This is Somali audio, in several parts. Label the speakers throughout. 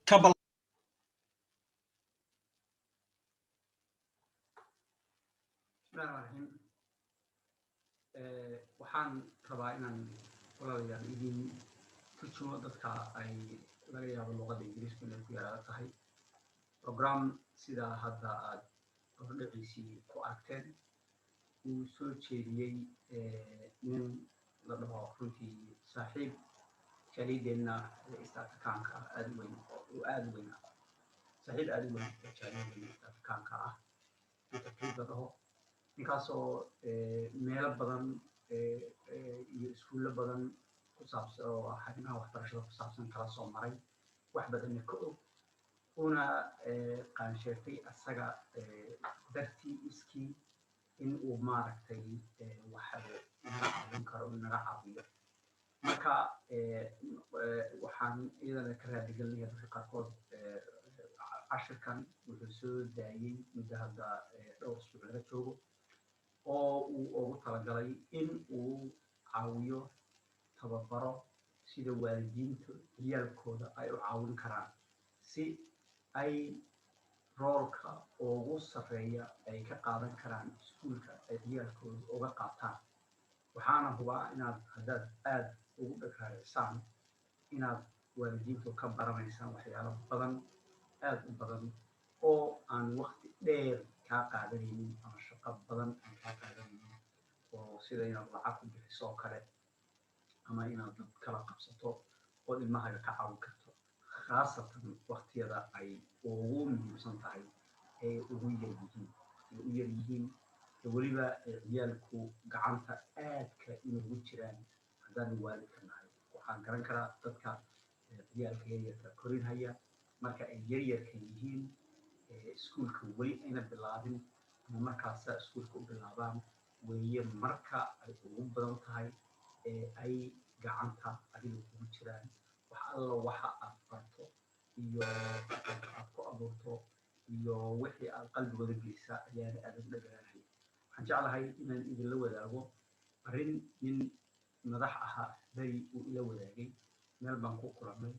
Speaker 1: كبل
Speaker 2: بسم الله الرحمن الرحيم waxaan rabaa inaan walaalayaal idin turjumo dadka ay laga yaabo luqadda ingiriiska inay ku yaraada tahay program sida hadda aad hordhaciisii ku aragteen uu soo jeediyey nin la dhaho runtii saaxiib jaalideenna east afrikaanka aada u weyn oo aada u weyn saaxiib aada u weyn oo jaalideenna east afrikaanka ah inta la dhaho ninkaasoo meelo badan iyo iskuullo badan ku saabsan oo arrimaha waxbarashada ku saabsan kala soo maray wax badanna ka og una qaansheertay asaga dartii iskii in uu maaragtay waxa naga caawin karo in naga caawiyo marka waxaan iyadana ka raadigelinaya dadka qaarkood cashirkan wuxuu soo daayey muddo hadda dhowr usbuuc laga joogo oo uu ugu talagalay in uu caawiyo tababaro sida waalidiinta ciyalkooda ay u caawin karaan si ay roolka ugu sarreeya ay ka qaadan karaan iskuulka ay ciyalkooda uga qaataan waxaana hubaa inaad haddaad aada ugu dhagaareysaan inaad waalidiintu ka baranaysaan waxyaalo badan aada u badan oo aan waqti dheer kaa qaadanaynin ama shaqo badan aan kaa qaadanaynin oo sida inaad lacag ku bixiso oo kale ama inaad dad kala qabsato oo ilmahaga ka caawin karto khaasatan waqtiyada ay ugu muhiimsan tahay ee ugu yar yihiin weliba ciyaalku gacanta aadka inugu jiraan haddaan waalidka nahay waxaan garan karaa dadka ciyaalka yaryarka korinhaya marka ay yaryarka yihiin iskuulka weli ayna bilaabin ama markaasa iskuulka u bilaabaan weeye marka ay ugu badan tahay ay gacanta adiga ugu jiraan wax alla waxa aad barto iyo aad ku abuurto iyo wixii aad qalbigooda gelisa ayaana aad u dhagaraanaya waxaan jeclahay inaan idinla wadaago arrin nin madax ahaa beri uu ila wadaagay meel baan ku kulanay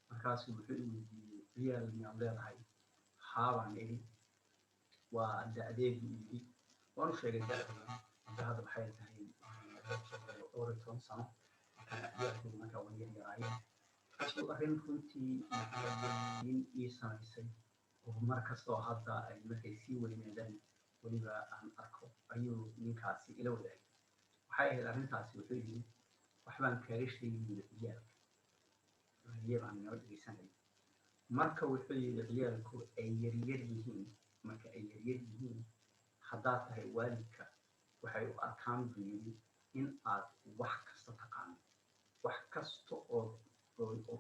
Speaker 2: markaasu wuxuu i weydiiyey ciyaal miyaad leedahay haabaan idhi waa da-deedu yidhi waan u sheegay da-dana hadda waxay tahay 12 sano ciyaalkoodu markaa way yaryaraayeen kaasuu arrin runtii in ii samaysay oo mar kastoo hadda ay markay sii weynaadaan weliba aan arko ayuu ninkaasi ila wadaagay waxay ahayd arrintaasi wuxuu yidhi waxbaan kaaga sheegi ciyaalka baan noo dhegeysanay marka wuxuu yidhi ciyaalku ay yaryar yihiin marka ay yaryar yihiin haddaad tahay waalidka waxay u arkaan buu yidhi in aad wax kasta taqaano wax kasta oo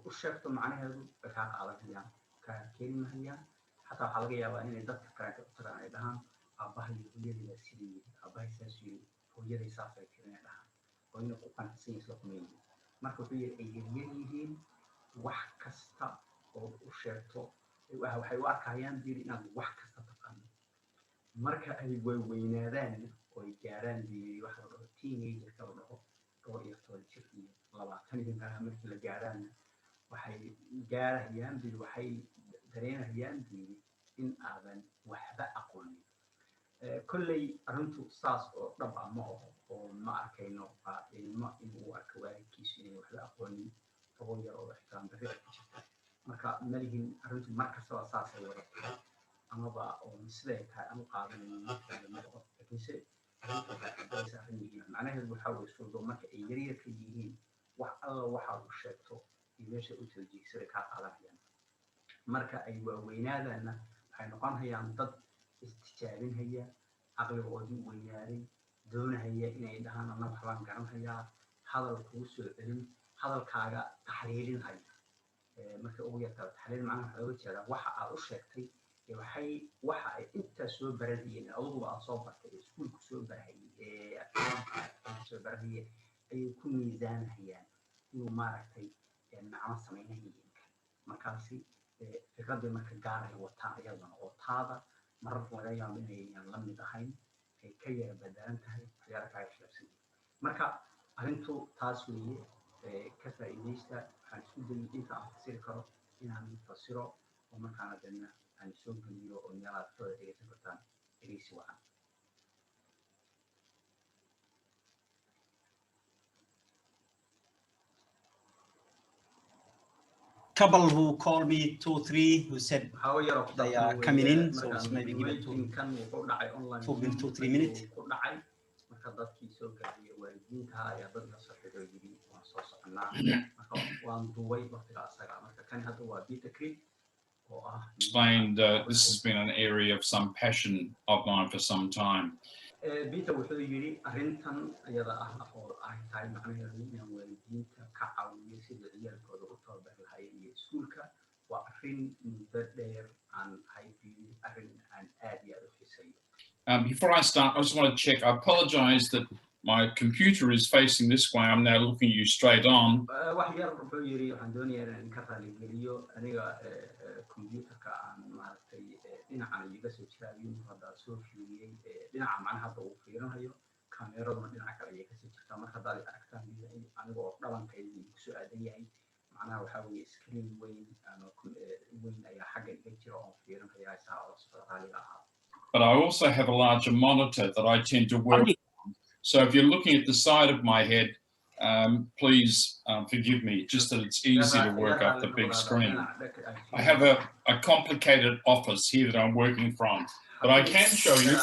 Speaker 2: u sheegto macnaheedu way kaa qaadanayaan kaa keeni mahayaan xataa waxaa laga yaabaa inay dadka kaleeta u tagaan ay dhahaan aabbahay hooyadayda sidii yidhi aabbahay saas yidhi hooyaday saasay tiri inay dhahaan oo inay ku qanacsan yihiin isla kumeeyihin marka wuxuu yidhi ay yaryar yihiin wax kasta oo u sheegto waxay u arkayaan biri inaad wax kasta taqaano marka ay weynaadaan oo ay gaaraan biri waxa la dhaho teenagerka la dhaho 12 jir iyo 20 meelaha markii la gaaraana waxay gaarayaan biri waxay dareenayaan biri in aadan waxba aqoonin kolley arrintu saas oo dhab ah ma aho oo ma arkayno ilmo inuu arko waalidkiisu inay waxba aqoonin oo yar oo ixtiraam darri ay ku jirta marka malihin arrintu mar kastaba saasay wada tahay amaba oo siday tahay aan u qaadanayno markale ma dhaho laakiinse arrintu waxay cadaysa arrin muhiima macnaheedu waxaa weye surdo marka ay yaryarka yihiin wax alla waxaad u sheegto iyo meesha u toojiigsaday kaa qaadanayaan marka ay waaweynaadaanna waxay noqonayaan dad istijaabinhaya caqligoodii weynaaday doonahaya inay dhahaan anna waxbaan garanhayaa hadal kugu soo celin hadalkaaga taxliilinhaya marka ugu yartaa taxliil macnaha waxaa looga jeedaa waxa aad u sheegtay waxa ay intaa soo baranayeen aduguba aad soo bartay ee iskuulku soo barahayay soo barahayeen ayay ku miisaanahayaan inuu maaragtay macno samaynahayeen markaasi fikraday marka gaaray wataan iyadana oo taada mararka laga yaabo inaynan la mid ahayn ay ka yara badalan tahay waxyaala kaaga khilaafsan marka arrintu taas weeye ka faa'iidaysta waxaan isku dayay inta aan fasiri karo inaan fasiro oo markaana dana aan soo geliyo oo meelaha dhegeysan kartaan dhegeysi wacan.
Speaker 1: Couple who called me 2 3 who said they are coming in, so it's maybe given 2 3 minutes.
Speaker 2: marka dadkii soo gaariyay waalidiinta ayaa dad la soo xiriiriyay waan soo soconaa marka waan duubay waqtiga asaga marka kan hadda waa beta creek oo ah
Speaker 3: explained this has been an area of some passion of mine for some time.
Speaker 2: beta wuxuu yiri arrintan ayada ah oo ay tahay macnaheedu inaan waalidiinta ka caawiyo sida ciyalkooda u tababar lahaayeen iyo iskuulka waa arrin muddo dheer aan hayay arrin aan aad iyo aad u xiiseeyo.
Speaker 3: Before I start, I just want to check. I apologize that my computer is facing this way. I'm now looking you straight on. But I also have a larger monitor that I tend to work on. So if you're looking at the side of my head, please forgive me, just that it's easy to work up the big screen. I have a complicated office here that I'm working from, but I can show you,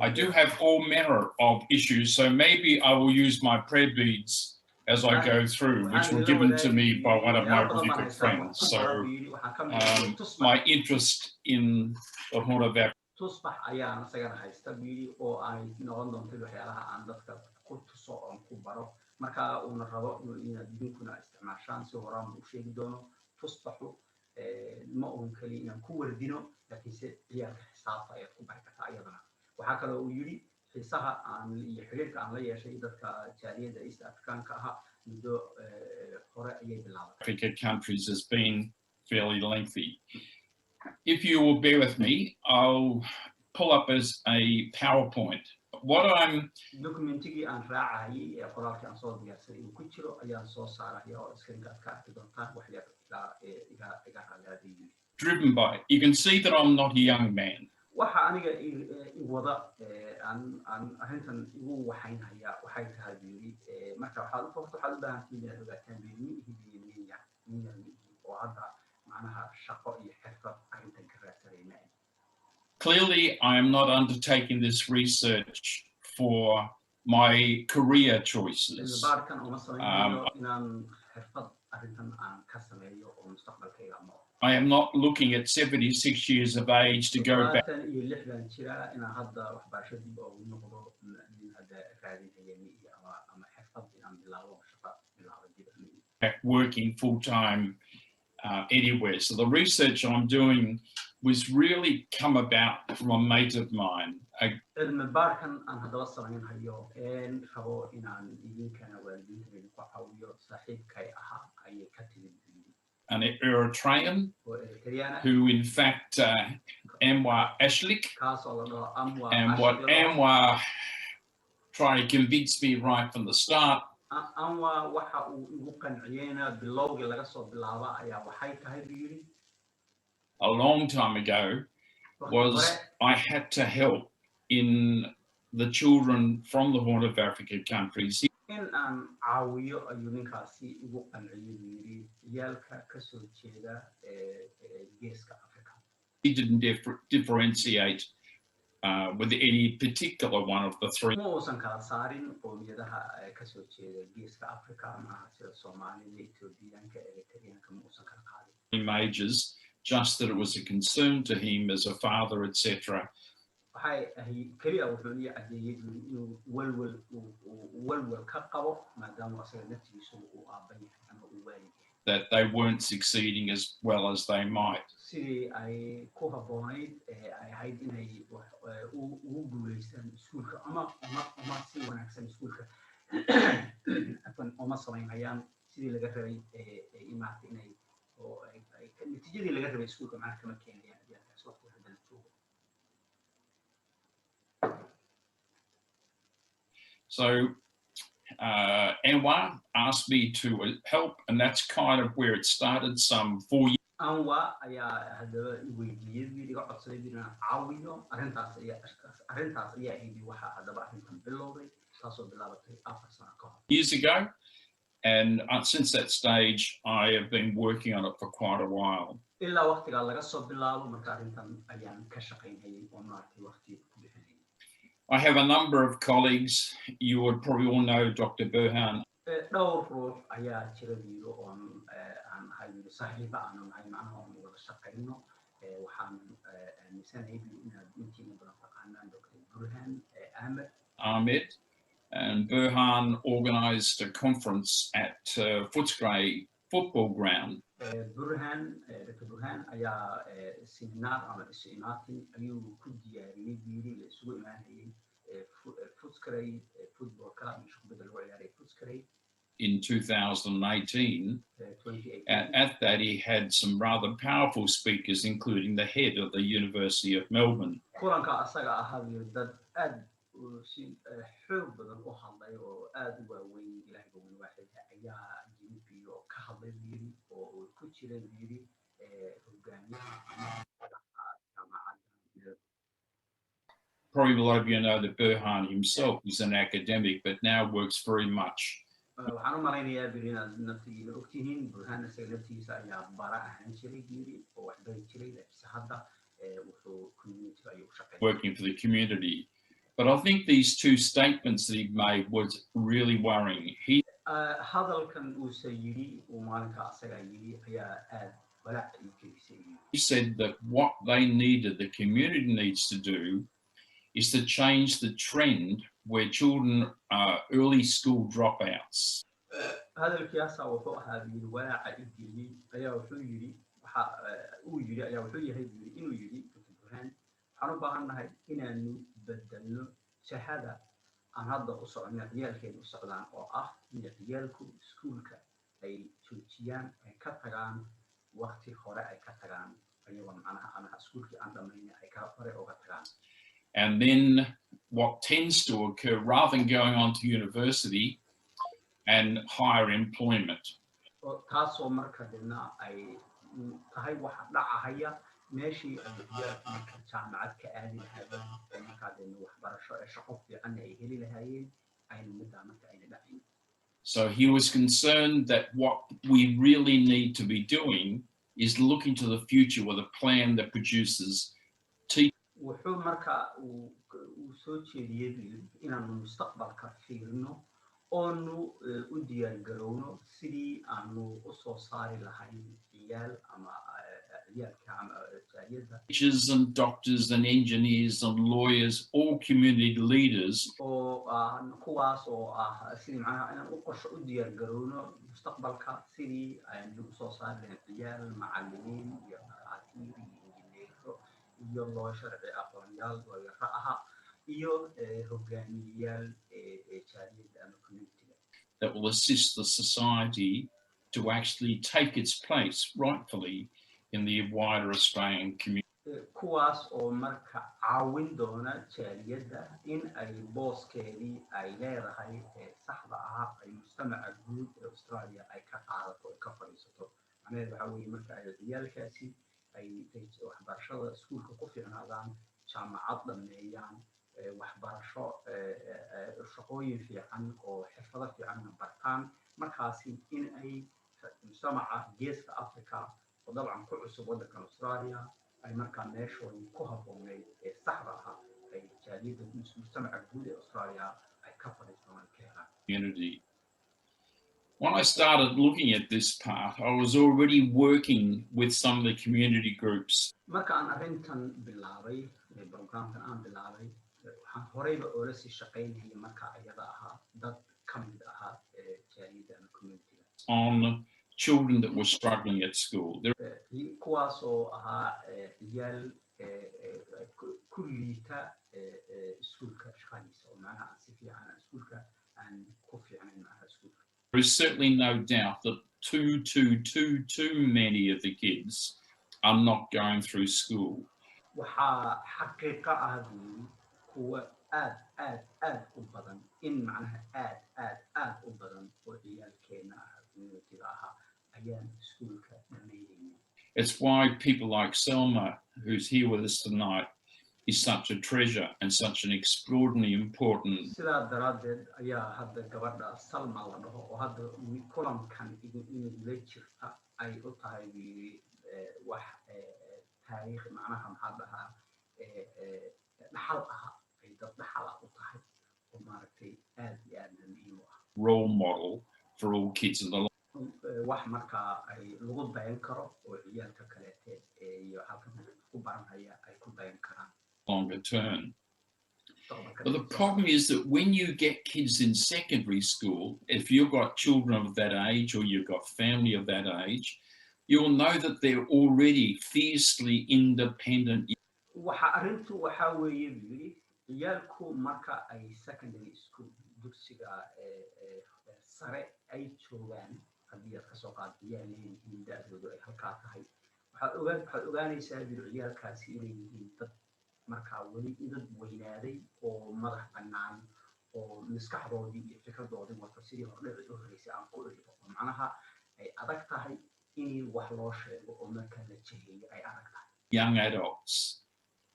Speaker 3: I do have all manner of issues, so maybe I will use my prayer beads as I go through, which were given to me by one of my really good friends. So my interest in the Horn of Africa.
Speaker 2: tusbax ayaan asagana haysta bili oo ay noqon doonto waxyaalaha aan dadka ku tuso oo ku baro marka uu rabo inaad idinkuna isticmaashaan si horaan u sheegi doono tusbaxu ma oon kali inaan ku wardino laakiin si ciyalka xisaabta ay ku bari kartaa iyadana waxa kale oo yiri xiisaha aan iyo xiriirka aan la yeeshay dadka jaaliyada East Africanka ah muddo hore ayay bilaabay.
Speaker 3: Africa countries has been fairly lengthy. If you will bear with me, I'll pull up as a PowerPoint. What I'm
Speaker 2: documenting and raacay qoraalka aan soo diyaarsaday in ku jiro ayaan soo saaray oo screen-ka ka arki doontaan waxyaabo iga raadiyay.
Speaker 3: Driven by, you can see that I'm not a young man.
Speaker 2: waxa aniga wada aan arrintan igu waxaynaya waxay tahay biri marka waxaad u baahan tahay inaad ogaataan biri oo hadda macnaha shaqo iyo xirfad arrintan ka raadsanayna.
Speaker 3: Clearly, I am not undertaking this research for my career choices. I am not looking at 76 years of age to go back working full-time anywhere. So the research I'm doing was really come about from a mate of mine. An Eritrean who in fact Anwar Ashlik, and what Anwar tried to convince me right from the start a long time ago was I had to help in the children from the Horn of Africa countries. He didn't differentiate with any particular one of the three majors, just that it was a concern to him as a father, etc. That they weren't succeeding as well as they might. So Anwar asked me to help, and that's kind of where it started some 4 years.
Speaker 2: Anwa ayaa hadaba weydiiyey iga codsaday inaan caawiyo arrintaas ayaa ahayd waxa hadaba arrintan bilowday taasoo bilaabatay 4 sano ka hor.
Speaker 3: Years ago, and since that stage, I have been working on it for quite a while.
Speaker 2: Ilaa waqtiga laga soo bilaabo marka arrintan ayaan ka shaqaynayay oo maartay waqti ku bixinayay.
Speaker 3: I have a number of colleagues. You would probably all know Dr. Burhan.
Speaker 2: Dhowr ruux ayaa jira wiilo oon aan ahay saaxiibo aan nahay macnaha oon wada shaqayno waxaan aaminsanahay inaad intiina badan taqaanaan Dr. Burhan
Speaker 3: Ahmed. And Burhan organised a conference at Footscray football ground.
Speaker 2: Dr. Burhan ayaa seminar ama isu imaatin ayuu ku diyaariyey wiili la isugu imaanayay Footscray football club kubadda lagu ciyaaray Footscray.
Speaker 3: In 2018, and at that he had some rather powerful speakers, including the head of the University of Melbourne.
Speaker 2: Kulanka asaga ahaa dad aad si xoog badan u hadlay oo aad u waaweyn ilaahay weyn waaxid ayaa yimid oo ka hadlay wiili oo ku jira wiili hogaamiyaha
Speaker 3: Probably a lot of you know that Burhan himself is an academic, but now works very much.
Speaker 2: waxaan u malaynayaa inaad naftigiina ogtihiin Burhan isaga naftiisa ayaa bara ahaan jiray wiili oo wax bari jiray laakiin hadda wuxuu community ayuu shaqeeyaa
Speaker 3: working for the community. But I think these two statements that he made was really worrying.
Speaker 2: hadalkan uu sayiri uu maalinka asaga yiri ayaa aad walaac u gelisay.
Speaker 3: He said that what they needed, the community needs to do, is to change the trend where children are early school dropouts.
Speaker 2: hadalkiisa wuxuu ahaa yiri walaac u geliyay ayaa wuxuu yiri waxa uu yiri ayaa wuxuu yahay inuu yiri Burhan waxaan u baahannahay inaanu bedelno shahada aan hadda u soconay ciyalkeenu u socdaan oo ah in ciyalku iskuulka ay joojiyaan ay ka tagaan waqti hore ay ka tagaan ayagoo macnaha ama iskuulkii aan dhamaynay ay ka hore uga tagaan.
Speaker 3: And then what tends to occur, rather than going on to university and higher employment,
Speaker 2: taasoo marka dibna ay tahay waxa dhacaya meeshii ay marka jaamacad ka aadi lahaayeen marka dibna waxbarasho ee shaqo fiican ay heli lahaayeen ayna midda marka ayna dhacin.
Speaker 3: So he was concerned that what we really need to be doing is looking to the future with a plan that produces
Speaker 2: wuxuu marka uu soo jeediyay inaanu mustaqbalka fiirino oonu u diyaar garowno sidii aanu u soo saari lahayn ciyaal ama ciyalka ama jaariyada
Speaker 3: teachers and doctors and engineers and lawyers, all community leaders.
Speaker 2: kuwaas oo sidii macnaha inaan u diyaar garowno mustaqbalka sidii aanu u soo saari lahayn ciyaal macallimiin iyo dhakhaatiir iyo loo sharci aqoonyaal wayara aha iyo hogaamiyayaal jaariyada ama community
Speaker 3: that will assist the society to actually take its place rightfully in the wider Australian community.
Speaker 2: kuwaas oo marka caawin doona jaariyada in ay booskeedii ay leedahay saxda ah ay mujtamaca guud ee Australia ay ka qaadato ka fadhiisato macnaheedu waxa weeye marka ay ciyalkaasi ay waxbarashada iskuulka ku fiicnaadaan jaamacad dhameeyaan waxbarasho shaqooyin fiican oo xirfado fiican bartaan markaasi in ay mujtamaca geeska Afrika oo dabcan ku cusub waddanka Australia ay markaa meeshooda ku habboonayd ee saxda ah ay jaariyada mujtamaca guud ee Australia ay ka fadhiistaan ka helaan.
Speaker 3: When I started looking at this part, I was already working with some of the community groups.
Speaker 2: Marka aan arrintan bilaabay programkan aan bilaabay waxaan horeyba oo la sii shaqaynayay marka ayada ahaa dad ka mid ahaa jaariyada ama community
Speaker 3: on children that were struggling at school.
Speaker 2: kuwaas oo ahaa ciyaal ku liita iskuulka shaqadiisa oo macnaha si fiican iskuulka aan ku fiicnayn macnaha iskuulka.
Speaker 3: There is certainly no doubt that too many of the kids are not going through school.
Speaker 2: waxaa xaqiiqo ah kuwa aad u badan in macnaha aad u badan oo ciyalkeena community-ga ahaa ayaan iskuulka dhamaynayna.
Speaker 3: It's why people like Selma, who's here with us tonight, is such a treasure and such an extraordinarily important.
Speaker 2: sidaa daraaddeed ayaa hadda gabadha Salma la dhaho oo hadda kulankan inagula jirta ay u tahay wax taariikh macnaha maxaa dhahaa dhaxal aha ay dad dhaxal ah u tahay oo maaragtay aad iyo aad muhiim u ah.
Speaker 3: Role model for all kids in the
Speaker 2: wax markaa ay lagu dayan karo oo ciyalka kaleete iyo halkan ku baranaya ay ku dayan karaan
Speaker 3: longer term. But the problem is that when you get kids in secondary school, if you've got children of that age or you've got family of that age, you'll know that they're already fiercely independent.
Speaker 2: waxa arintu waxa weeye yiri ciyalku marka ay secondary school dugsiga sare ay joogaan haddii aad kasoo qaadiyaan in da'doodu ay halkaa tahay waxaad ogaanaysaa ciyalkaasi inay yihiin dad markaa weli dad weynaaday oo madax bannaan oo maskaxdoodii iyo fikradoodii wata sidii hordhici u horeysay aan ku irido macnaha ay adag tahay in wax loo sheego oo markaa la jeheeyo ay adag tahay.
Speaker 3: Young adults,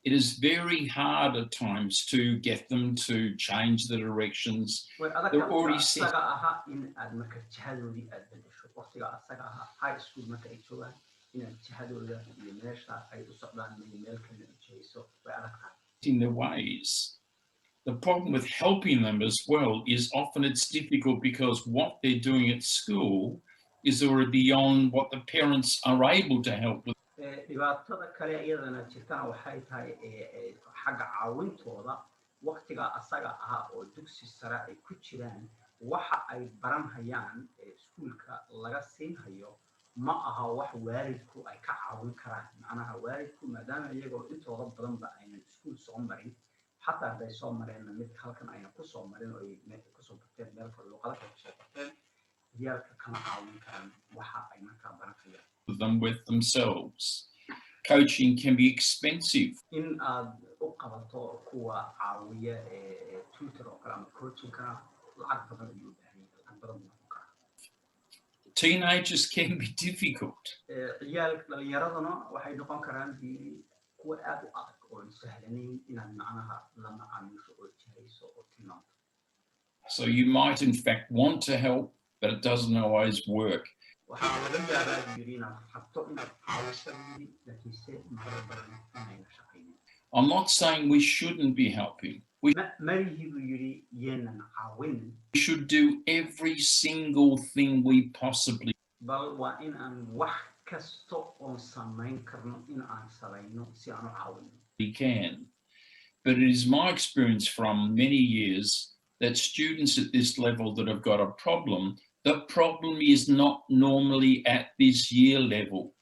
Speaker 3: it is very hard at times to get them to change the directions. They're already set.
Speaker 2: in aad marka jihadoodii aad bedesho waqtiga asaga ahaa high school marka ay joogaan inaad jihadooda iyo meesha ay u socdaan meel kale u jihayso way adag tahay.
Speaker 3: In their ways. The problem with helping them as well is often it's difficult because what they're doing at school is already beyond what the parents are able to help with.
Speaker 2: dhibaatada kale iyadana jirtana waxay tahay xagga caawintooda waqtiga asaga ah oo dugsi sare ay ku jiraan waxa ay baranhayaan iskuulka laga siinhayo ma aha wax waalidku ay ka caawin karaan macnaha waalidku maadaama iyagoo intooda badanba aynan iskuul soo marin xataa hadday soo mareenna mid halkan ayna ku soo marin oo ay kusoo barteen meel kale luuqada kale kusoo barteen ciyalka kama caawin karaan waxa ay markaa baranhayaan
Speaker 3: them with themselves. Coaching can be expensive.
Speaker 2: in aad u qabato kuwa caawiya tutor oo kale ama coaching kana lacag badan ayuu baahan yahay lacag badan buu ka
Speaker 3: Teenagers can be difficult.
Speaker 2: ciyalka dhalinyaraduna waxay noqon karaan kuwa aad u adag oo sahlanayn inaad macnaha la macaamiisho oo jihayso oo tilmaanto.
Speaker 3: So you might in fact want to help, but it doesn't always work.
Speaker 2: waxaa laga yaabaa yiri inaad rabto inaad caawiso laakiinse mara badan inayna shaqaynin.
Speaker 3: I'm not saying we shouldn't be helping. We should do every single thing we possibly can. But it is my experience from many years that students at this level that have got a problem, the problem is not normally at this year level.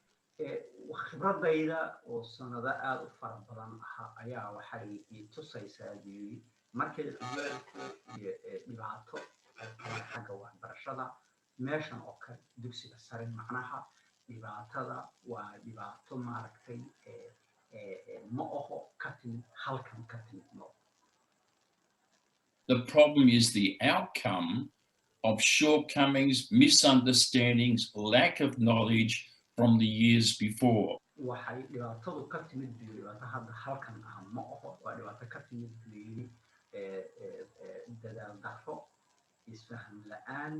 Speaker 2: khibradayda oo sanada aad u fara badan ayaa waxay tusaysaa markay ciyalku iyo dhibaato xagga waxbarashada meeshan oo kale dugsiga sare macnaha dhibaatada waa dhibaato maaragtay ma oho ka timid halkan ka timid ma.
Speaker 3: The problem is the outcome of shortcomings, misunderstandings, lack of knowledge from the years before.
Speaker 2: waxay dhibaatadu ka timid dhibaato hadda halkan ah ma oho waa dhibaato ka timid dadaal darro isfaham la'aan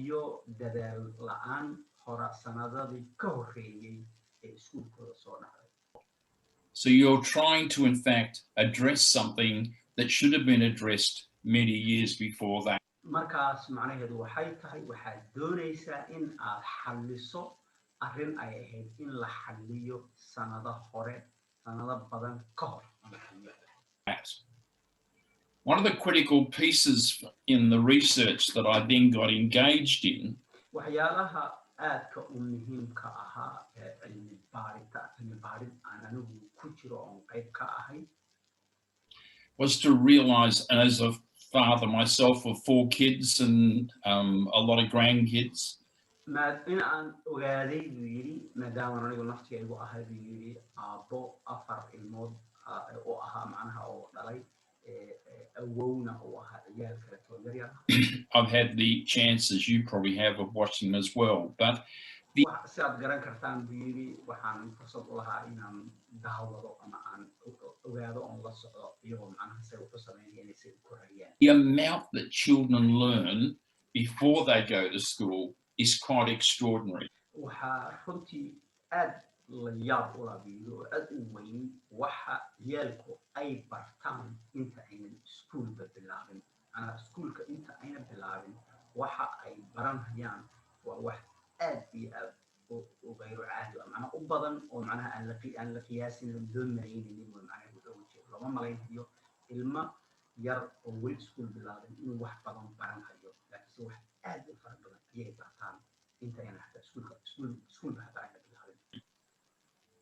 Speaker 2: iyo dadaal la'aan hora sanadadii ka horreeyay ee iskuulkooda soo dhacday.
Speaker 3: So you're trying to in fact address something that should have been addressed many years before that.
Speaker 2: markaas macnaheedu waxay tahay waxaad doonaysaa in aad xalliso arrin ay ahayd in la xalliyo sanado hore sanado badan ka hor.
Speaker 3: One of the critical pieces in the research that I then got engaged in
Speaker 2: waxyaalaha aadka u muhiimka ahaa cilmi baarid aan anigu ku jiro oon qayb ka ahay
Speaker 3: was to realize, as a father myself of 4 kids and a lot of grandkids,
Speaker 2: in aan ogaaday buu yiri maadaama anigu naftaygu ahay buu yiri aabbo 4 ilmood oo ahaa macnaha oo dhalay awowna uu ahaa ciyaal kale oo yar yar.
Speaker 3: I've had the chance, as you probably have, of watching them as well. But
Speaker 2: si aad garan kartaan buu yidhi waxaan fursad u lahaa inaan daawado ama aan ogaado oon la socdo iyagoo macnaha say wuxuu sameynaya inay say u korayaan.
Speaker 3: The amount that children learn before they go to school is quite extraordinary.
Speaker 2: Waxaa runtii aad la yaab u labiyo oo aad u weyn waxa ciyalku ay bartaan inta aynan iskuulba bilaabin. Iskuulka inta aynan bilaabin waxa ay baranayaan waa wax aad iyo aad u غير caadi ah macnaha u badan oo macnaha aan la qiyaasin loo mareynaynin oo macnaha wuxuu jiro lama maleynayo ilma yar oo weli iskuul bilaabin inuu wax badan baranayo laakiin wax aad u fara badan ayay bartaan inta aynan hataa iskuulba hataa aynan bilaabin.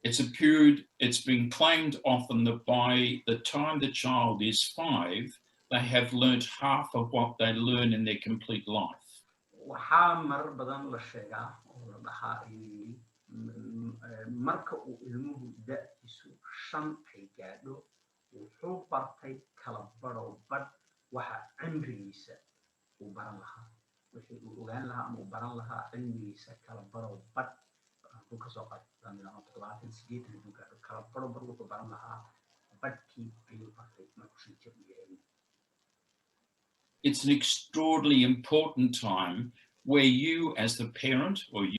Speaker 3: It's a period, it's been claimed often that by the time the child is 5, they have learnt half of what they learn in their complete life.
Speaker 2: Waxaa marar badan la sheegaa oo la dhahaa marka uu ilmuhu da'diisu 5 ay gaadho wuxuu bartay kala badhow badh waxa cimrigiisa uu baran lahaa wixii uu ogaan lahaa ama uu baran lahaa cilmigiisa kala badhow badh wuxuu ka soo qaatay 78 uu gaadho kala badhow badh wuxuu baran lahaa badhkii ayuu bartay markuu 5 jir u yahay.
Speaker 3: It's an extraordinarily important time where you as the parent or you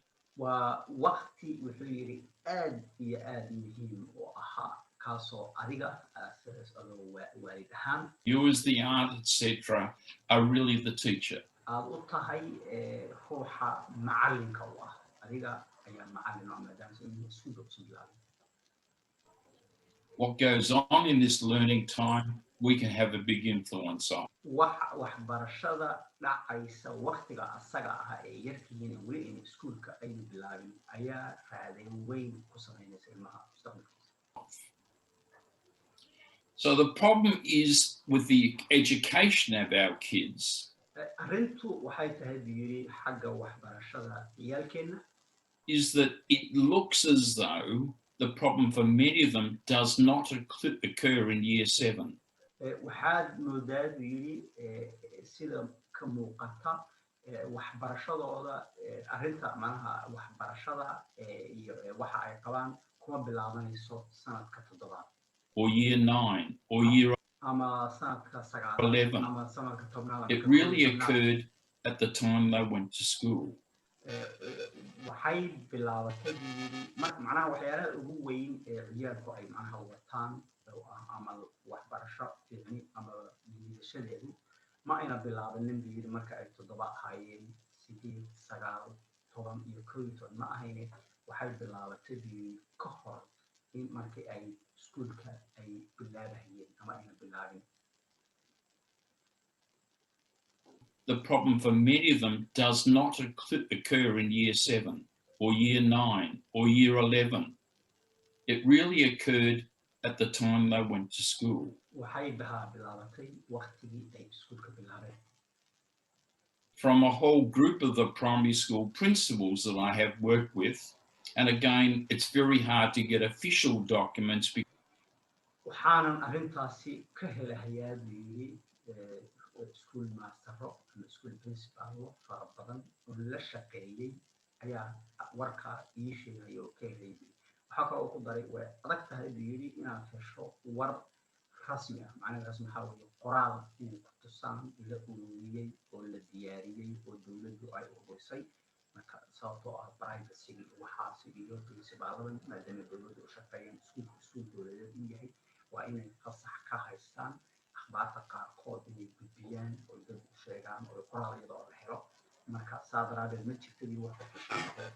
Speaker 2: waqti wuxuu yiri aad iyo aad muhiim u ahaa kaasoo adiga waalid ahaan
Speaker 3: you as the aunt etc are really the teacher.
Speaker 2: aad u tahay ruuxa macalinka u ah adiga ayaa macalin oo maadaama inuu iskuulka ku bilaabay.
Speaker 3: What goes on in this learning time we can have a big influence on.
Speaker 2: waxbarashada dhacaysa waqtiga asaga ah ee yarkiina weli in iskuulka ay bilaabin ayaa raaday weyn ku sameynaysa ilmaha mustaqbalkiisa.
Speaker 3: So the problem is with the education of our kids.
Speaker 2: Arrintu waxay tahay biyiri xagga waxbarashada ciyalkeena
Speaker 3: is that it looks as though the problem for many of them does not occur in year 7.
Speaker 2: waxaad moodaa biyiri sida ka muuqata waxbarashadooda arrinta macnaha waxbarashada iyo waxa ay qabaan kuma bilaabanayso sanadka 7
Speaker 3: or year 9 or year
Speaker 2: ama sanadka
Speaker 3: 11.
Speaker 2: ama sanadka 10.
Speaker 3: It really occurred at the time they went to school.
Speaker 2: waxay bilaabatay macnaha waxyaalaha ugu weyn ee ciyalku ay macnaha wataan ama waxbarasho fiican ama nidaashadeedu ma ayna bilaabanin biyir marka ay 7 ahaayeen 8 9 10 iyo 11 ma ahayne waxay bilaabatay biyir ka hor in markii ay iskuulka ay bilaabayeen ama ayna bilaabin.
Speaker 3: The problem for many of them does not occur in year 7 or year 9 or year 11. It really occurred at the time they went to school. From a whole group of the primary school principals that I have worked with, and again, it's very hard to get official documents.
Speaker 2: School master and school principal fara badan oo la shaqeeyay ayaa warka ii sheegay oo keenay waxa ka ugu daray way adag tahay biyiri inaad hesho war rasmi ah macnaheedu waxa weeye qoraal uu ku tusan la ururiyay oo la diyaariyay oo dawladdu ay ururisay marka sababtoo ah privacy waxaas iyo principalada maadaama dawladdu u shaqeeyeen iskuul dawladeed u yahay waa inay fasax ka haystaan akhbaarta qaarkood inay gudbiyaan oo dad u sheegaan oo qoraal iyadoo la helo marka saadaradeed ma jirto in wax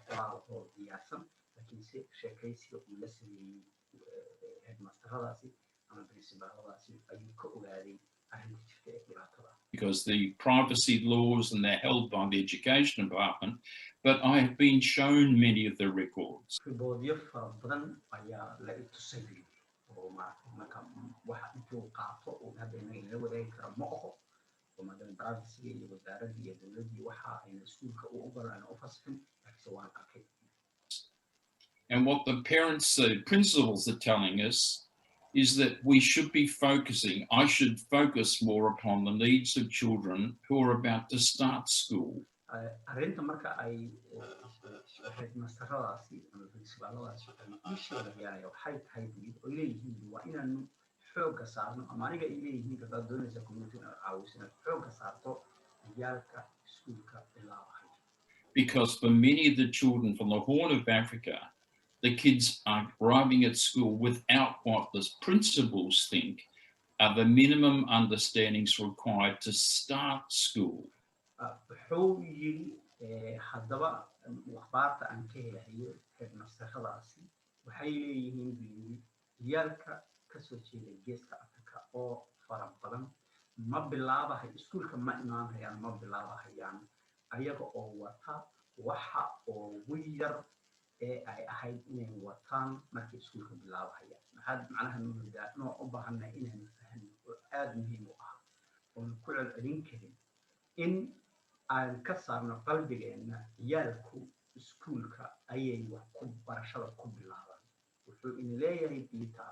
Speaker 2: qoraal oo diyaarsan laakiin si sheekaysiga uu la sameeyey headmasteradaasi ama principaladaasi ayuu ka ogaaday arrinta jirta ee dhibaatada.
Speaker 3: Because the privacy laws and they're held by the education department, but I have been shown many of the records.
Speaker 2: Riboodyo fara badan ayaa la tusay marka waxa intuu qaato oo hadana la wadaagi karo ma oho oo maadaama privacy iyo wasaaradda iyo dawladda waxa ay iskuulka u ogolaan oo fasaxin laakiin waan arkay.
Speaker 3: And what the parents, the principals are telling us is that we should be focusing, I should focus more upon the needs of children who are about to start school.
Speaker 2: arrinta marka ay mastaradaasi ama principaladaasi ay ii sheegayaan waxay tahay buyid oo leeyihiin waa inaanu xoogga saarno ama aniga ay leeyihiin gabdhaha doonaysa community inay caawisana xoogga saarto ciyalka iskuulka bilaabaya.
Speaker 3: Because for many of the children from the Horn of Africa, the kids are arriving at school without what the principals think are the minimum understandings required to start school.
Speaker 2: wuxuu yiri haddaba waxbarta aan ka helayo mastaradaasi waxay leeyihiin biyuhu ciyalka ka soo jeeda geeska Afrika oo fara badan ma bilaabahay iskuulka ma imaanayaan ma bilaabahayaan ayaga oo wata waxa ugu yar ee ay ahayd inay wataan markii iskuulka bilaabahayaan maxaa macnaha nuudaa noo u baahanay inaan fahmo oo aad muhiim u ah oo ku celcelin karin in aan ka saarno qalbigeena ciyalku iskuulka ayay wax ku barashada ku bilaabaan wuxuu in leeyahay diinta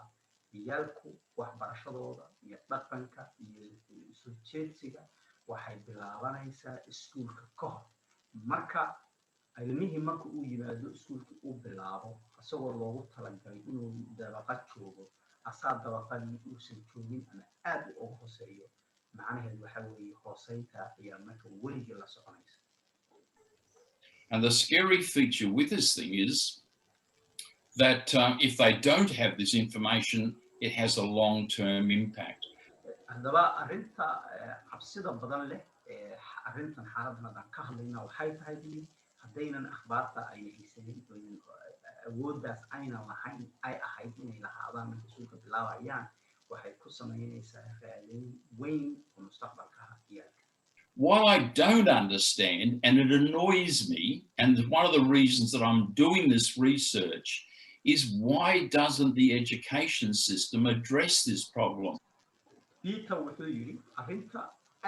Speaker 2: ciyalku waxbarashadooda iyo dhaqanka iyo soo jeedsiga waxay bilaabanaysaa iskuulka ka hor marka ilmihii marka uu yimaado iskuulka uu bilaabo asagoo loogu talagalay inuu dabaqad joogo asaa dabaqadii uusan joogin ama aad u hooseeyo macnaheedu waxa weeye hooseynta ayaa marka weligii la soconaysa.
Speaker 3: And the scary feature with this thing is that if they don't have this information, it has a long-term impact.
Speaker 2: haddaba arrinta cabsida badan leh arrintan xaaladdan ka hadlayna waxay tahay haddaynan akhbaarta ay haysanin awooddaas aynan lahayn ay ahayd inay lahaadaan marka iskuulka bilaabayaan waxay ku samaynaysaa raadin weyn oo mustaqbalka ciyalka.
Speaker 3: What I don't understand, and it annoys me, and one of the reasons that I'm doing this research, is why doesn't the education system address this problem?
Speaker 2: Peter wuxuu yiri arrinta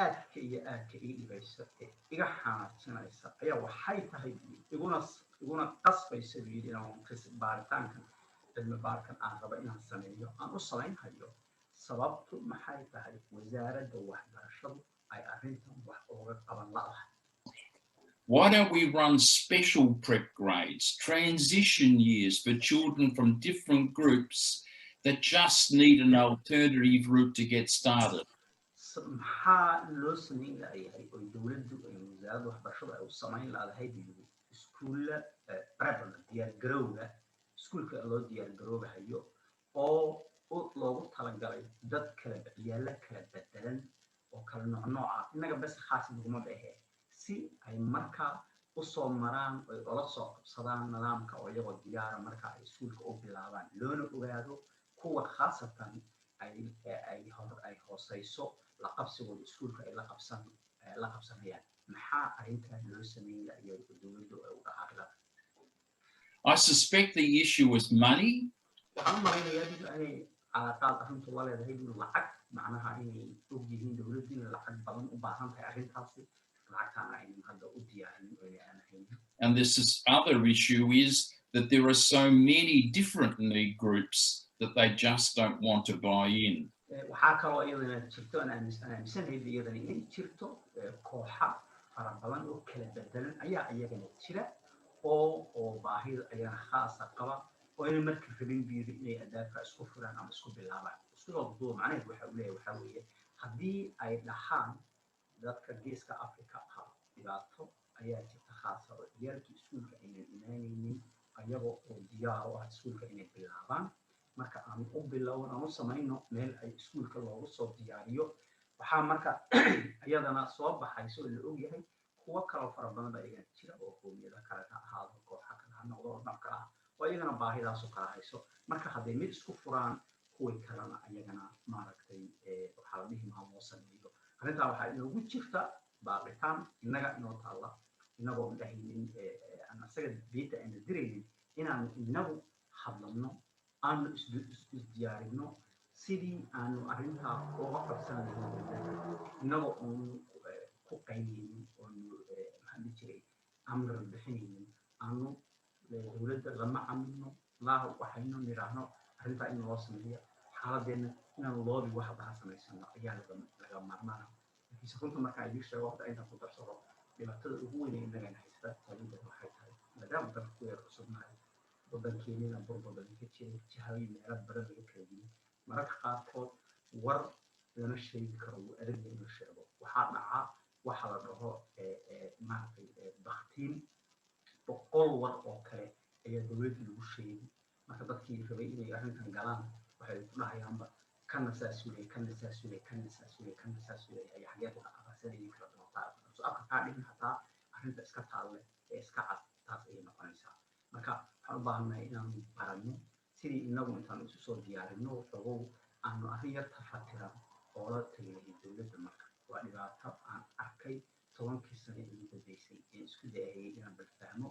Speaker 2: aadka iyo aadka ii dhibaysa iga xanaaqsanaysa ayaa waxay tahay iguna qasbaysa yiri inaan baaritaankan cilmi baarkan aan rabo inaan sameeyo aan u samaynhayo sababtu maxay tahay wasaaradda waxbarashadu ay arrintan wax uga qaban la'ahay.
Speaker 3: Why don't we run special prep grades, transition years for children from different groups that just need an alternative route to get started?
Speaker 2: maxaa loo samayn lahayahay oo dowladdu ay wasaaradda waxbarashada ay u samayn lahayd iskuulla prep diyaar garowga iskuulka loo diyaar garoobayo oo loogu talagalay dad kala ciyaalo kala bedelan oo kala nooc ah inaga bas khaas dugma bahe si ay marka u soo maraan oo ola soo qabsadaan nidaamka oo iyagoo diyaar marka ay iskuulka u bilaabaan loona ogaado kuwa khaasatan ay hooseyso la qabsigooda iskuulka ay la qabsanayaan maxaa arrintan loo sameyn lahayo dowladdu ay u dhaqaaqda.
Speaker 3: I suspect the issue is money.
Speaker 2: waxaan maraynayaa inay calaaqaad arrintu la leedahay lacag macnaha inay og yihiin dowladdu inay lacag badan u baahan tahay arrintaasi lacagtaana aynan hadda u diyaarin oo aan ahayn.
Speaker 3: And this other issue is that there are so many different need groups that they just don't want to buy in.
Speaker 2: waxaa kaloo iyadana jirto aan aaminsanahay iyadana inay jirto kooxa fara badan oo kala bedelan ayaa iyagana jira oo baahida ayana khaasa qaba oo inay marka rabin biiri inay adaabka isku furaan ama isku bilaabaan isku wado macnaheedu waxa weeye haddii ay dhaxaan dadka geeska Afrika dhibaato ayaa jirta khaasa oo ciyalka iskuulka aynan imaanaynin ayagoo oo diyaar u ah iskuulka inay bilaabaan marka aan u bilowno aan u samayno meel ay iskuulka loogu soo diyaariyo waxaa marka iyadana soo baxayso la og yahay kuwa kale fara badan baa iyaga jira oo qowmiyada kale ka ahaado kooxa kale ha noqdo nooc kale ah oo iyagana baahidaas u kala hayso marka hadday mid isku furaan kuwii kalena iyagana maaragtay waxaa la dhihi maha loo sameeyo arrintaa waxaa inoogu jirta baaqitaan innaga inoo taalla inagoo dhahaynin aan asaga diinta ayna diraynin inaanu inagu hadlano aanu isdiyaarino sidii aanu arrintaa uga qabsan lahayn inagoo uun ku qaynaynin oonu maxaa jiray amar bixinaynin aanu dowladda lama camino laa waxaynu nidhaahno arrintaa in loo sameeyo xaaladdeena inaan loobi wax baha samaysano ayaa laga maarmaana laakiinse runta marka ay sheego horta inta ku darsado dhibaatada ugu weyn ee inaga haysta taageerada waxay tahay maadaama dalka ku yar cusubnahay waddankeennina burburda ka jiray jahooyin meelo badan laga kala yimid mararka qaarkood war lama sheegi karo wuu adag in la sheego waxaa dhaca waxa la dhaho maaragtay baktiin boqol war oo kale ayaa dowladda lagu sheegay marka dadkii rabay inay arrintan galaan waxay ku dhahayaanba kana saasule kana saasule kana saasule kana saasule ay xageed u dhaqaaqsanayeen kala doontaa soo afka kaa dhigin hataa arrinta iska taalle ee iska cad taas ayay noqonaysaa marka waxaan u baahannahay inaan baranno sidii inagu intaan isu soo diyaarino xogow aanu arrin yar tafatiran oo la tagayay dowladda marka waa dhibaato aan arkay 10 sano ugu dambeysay ee isku dayay inaan balfahmo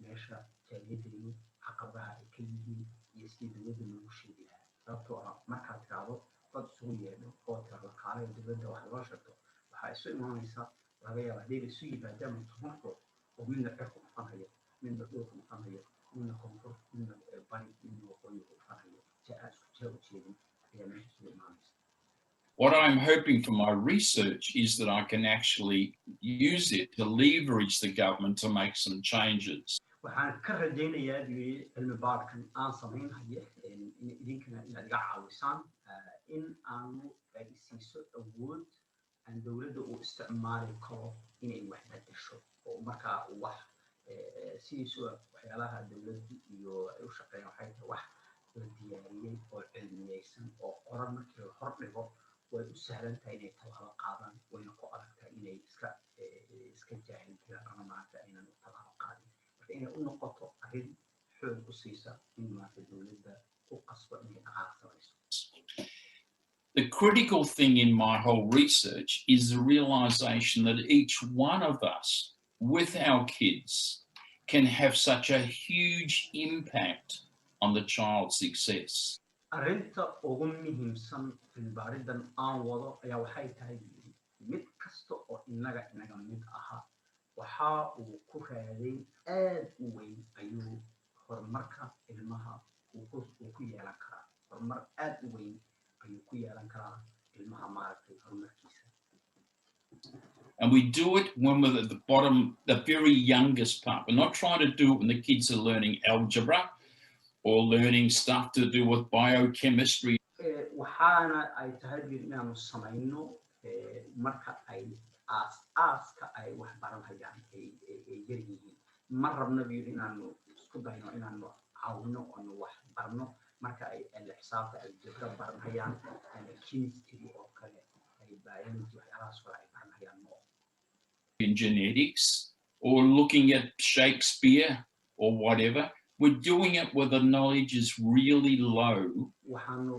Speaker 2: meesha jaaliyaddeenu caqabaha ay ka yihiin iyo sidii dowladda loogu sheegi lahaa sababtoo ah markaad tiraahdo dad isugu yeedho oo tira kaalay dowladda wax loo sheegto waxaa isu imaanaysaa laga yaabaa hadday isu yimaadaan tumarkood oo midna cirku dhufanayo midna dhulka dhufanayo midna koonfur midna bari midna waqooyi dhufanayo jaa isku jeedin ayaa meesha isugu imaanaysa.
Speaker 3: What I'm hoping for my research is that I can actually use it to leverage the government to make some changes.
Speaker 2: waxaan ka rajaynayaa cilmi baarkan aan samaynayo idinkana inaad iga caawisaan in aanu siiso awood aan dowladda u isticmaali karo inay wax bedesho oo markaa wax sidiisu waxyaalaha dowladda iyo ay u shaqeeyaan waxay tahay wax la diyaariyey oo cilmiyeysan oo qoran markii la hor dhigo way u sahlan tahay inay tallaabo qaadaan wayna ku adag tahay inay iska jaahil jiraan ama maanta aynan tallaabo qaadin marka inay u noqoto arrin xoog u siisa in maanta dowladda u qasbo inay dhaqaaq samayso.
Speaker 3: The critical thing in my whole research is the realization that each one of us with our kids can have such a huge impact on the child's success.
Speaker 2: arrinta ugu muhiimsan cilmi-baaridan aan wado ayaa waxay tahay mid kasta oo inaga mid aha waxa uu ku raaday aad u weyn ayuu horumarka ilmaha uu ku yeelan karaa horumar aad u weyn ayuu ku yeelan karaa ilmaha maaragtay horumarkiisa.
Speaker 3: And we do it when we're at the bottom, the very youngest part. We're not trying to do it when the kids are learning algebra or learning stuff to do with biochemistry.
Speaker 2: waxaana ay tahay inaanu samayno marka ay aaska ay wax baranayaan ay yar yihiin ma rabno inaanu isku dayno inaanu caawino oonu wax barno marka ay xisaabta ay jabra baranayaan chemistry oo kale ay biology waxyaalahaas kale ay baranayaan
Speaker 3: in genetics or looking at Shakespeare or whatever. We're doing it where the knowledge is really low.
Speaker 2: waxaanu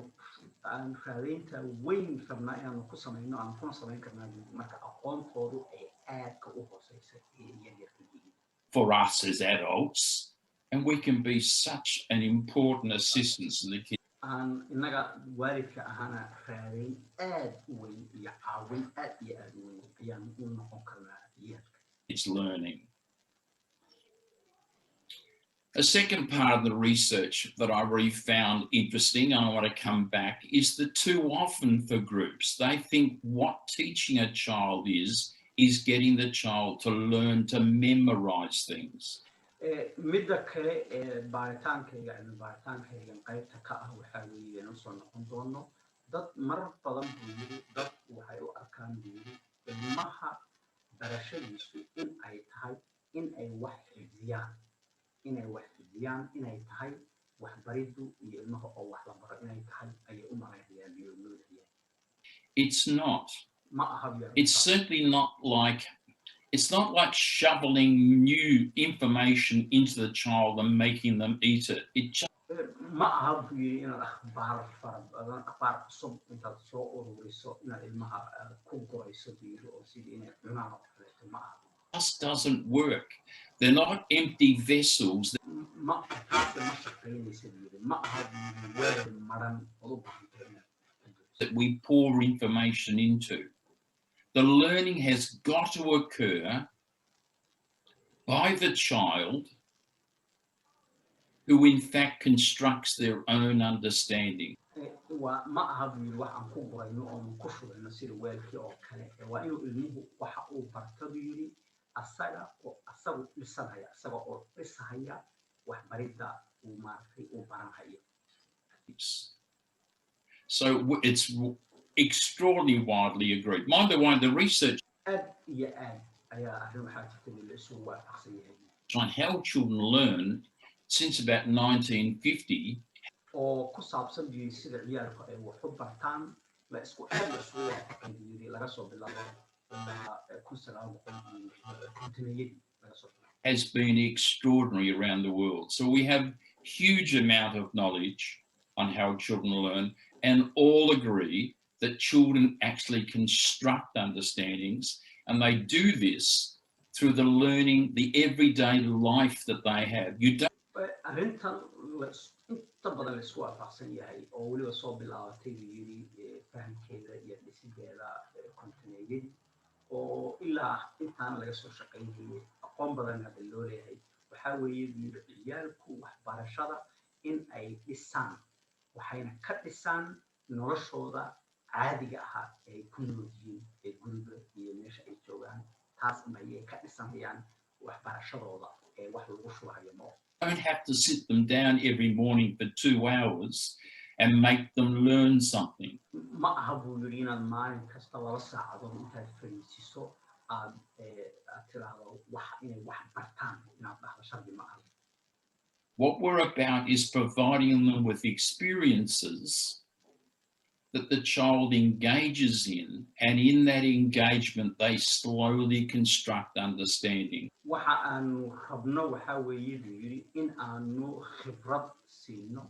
Speaker 2: aan raadinta weyn rabnaa inaanu ku samayno aan kuna samayn karnaa marka aqoontoodu ay aadka u hooseysa yaryarka yihiin.
Speaker 3: For us as adults, and we can be such an important assistance to the kids.
Speaker 2: aan inaga waalidka ahana raadin aad u weyn iyo caawin aad iyo aad u weyn ayaan u noqon karnaa iyadka.
Speaker 3: It's learning. A second part of the research that I really found interesting, and I want to come back, is that too often for groups, they think what teaching a child is getting the child to learn to memorize things.
Speaker 2: midda kale baaritaankayga qaybta ka ah waxaa weeye inuu soo noqon doono dad marar badan buu yiri dad waxay u arkaan buu yiri ilmaha barashadiisu in ay tahay in ay wax xifdiyaan inay tahay waxbariddu iyo ilmaha oo wax la baro inay tahay ayay u maleeyaan biologiya.
Speaker 3: It's not.
Speaker 2: ma aha
Speaker 3: It's certainly not like, it's not like shoveling new information into the child and making them eat it. It just
Speaker 2: ma aha buu yiri inaad akhbaar fara badan akhbaar cusub intaad soo ururiso inaad ilmaha ku gurayso buu yiri oo sidii inay cunaan oo kaleeto ma aha.
Speaker 3: Just doesn't work. They're not empty vessels that we pour information into. The learning has got to occur by the child who in fact constructs their own understanding.
Speaker 2: وما أهبل واحد كبر إنه أو مكشوف إنه يصير والكي أو كله وإنه إنه واحد أو برتبيري السجا أو السجا لسه هيا السجا أو لسه هيا واحد بريدا وما في وبرام هيا.
Speaker 3: So it's extraordinarily widely agreed. Mind the way, the research on how children learn since about 1950 has been extraordinary around the world. So we have huge amount of knowledge on how children learn, and all agree that children actually construct understandings, and they do this through the learning, the everyday life that they have. You don't
Speaker 2: oo ilaa intaan laga soo shaqeynayay aqoon badan hadda loo leeyahay waxa weeye ciyalku waxbarashada in ay dhisaan waxayna ka dhisaan noloshooda caadiga ah ee ku nool yihiin ee guriga iyo meesha ay joogaan taas ayay ka dhisanayaan waxbarashadooda ee wax lagu shubayo ma
Speaker 3: don't have to sit them down every morning for 2 hours and make them learn something.
Speaker 2: Ma aha buu yiri inaad maalin kasta 2 saacadood intaad fariisiso aad tiraahdo wax inay wax bartaan inaad dhahdo shardi ma aha.
Speaker 3: What we're about is providing them with experiences that the child engages in, and in that engagement they slowly construct understanding.
Speaker 2: Waxa aanu rabno waxa weeye yiri in aanu khibrad siino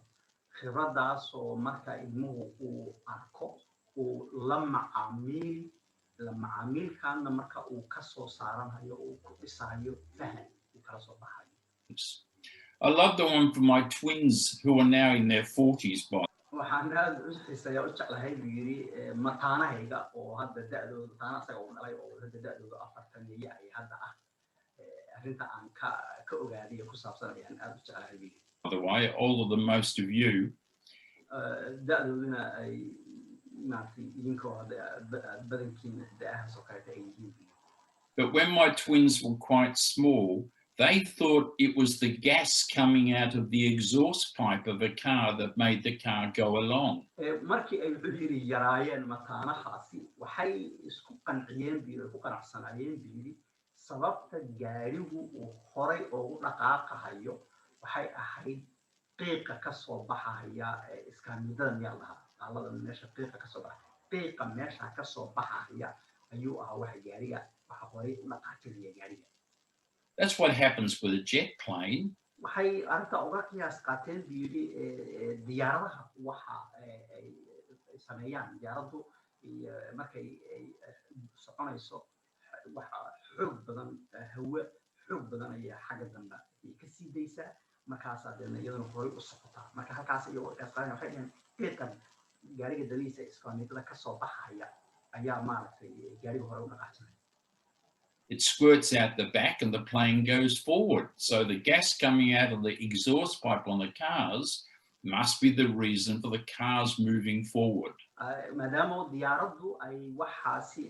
Speaker 2: khibradaas oo marka ilmuhu uu arko uu la macaamilkaana marka uu ka soo saaranayo uu ku dhisayo faham uu kala soo baxayo.
Speaker 3: I love the one from my twins who are now in their 40s.
Speaker 2: waxaan aad u xiiseeyaa u jeclahay yiri mataanahayga oo hadda da'dooda taana asaga uu dhalay oo hadda da'dooda 40 iyo ay hadda ah arrinta aan ka ogaaday ku saabsan ayaan aad u jeclahay yiri.
Speaker 3: By the way, older than most of you. But when my twins were quite small, they thought it was the gas coming out of the exhaust pipe of a car that made the car go along.
Speaker 2: qiiqa ka soo baxaya iskaamidada miyalaha qalada meesha qiiqa ka soo baxaya qiiqa meesha ka soo baxaya ayuu wax gaariga waxa horay u dhaqaajinaya gaariga.
Speaker 3: That's what happens with a jet plane.
Speaker 2: waxay arrinta uga qiyaas qaateen diyaaradaha waxa ay sameeyaan diyaaradu markay soconayso waxa xoog badan hawo xoog badan ayaa xagga dambe ka sii deysaa markaas aadna iyadoo horay u socota marka halkaas iyo qasqaan waxay dhaheen qiiqan gaariga daliisa iskaamidada ka soo baxaya ayaa maartay gaariga hore u dhaqaajinay.
Speaker 3: It squirts out the back and the plane goes forward. So the gas coming out of the exhaust pipe on the cars must be the reason for the cars moving forward.
Speaker 2: maadaama diyaaradu ay waxaasi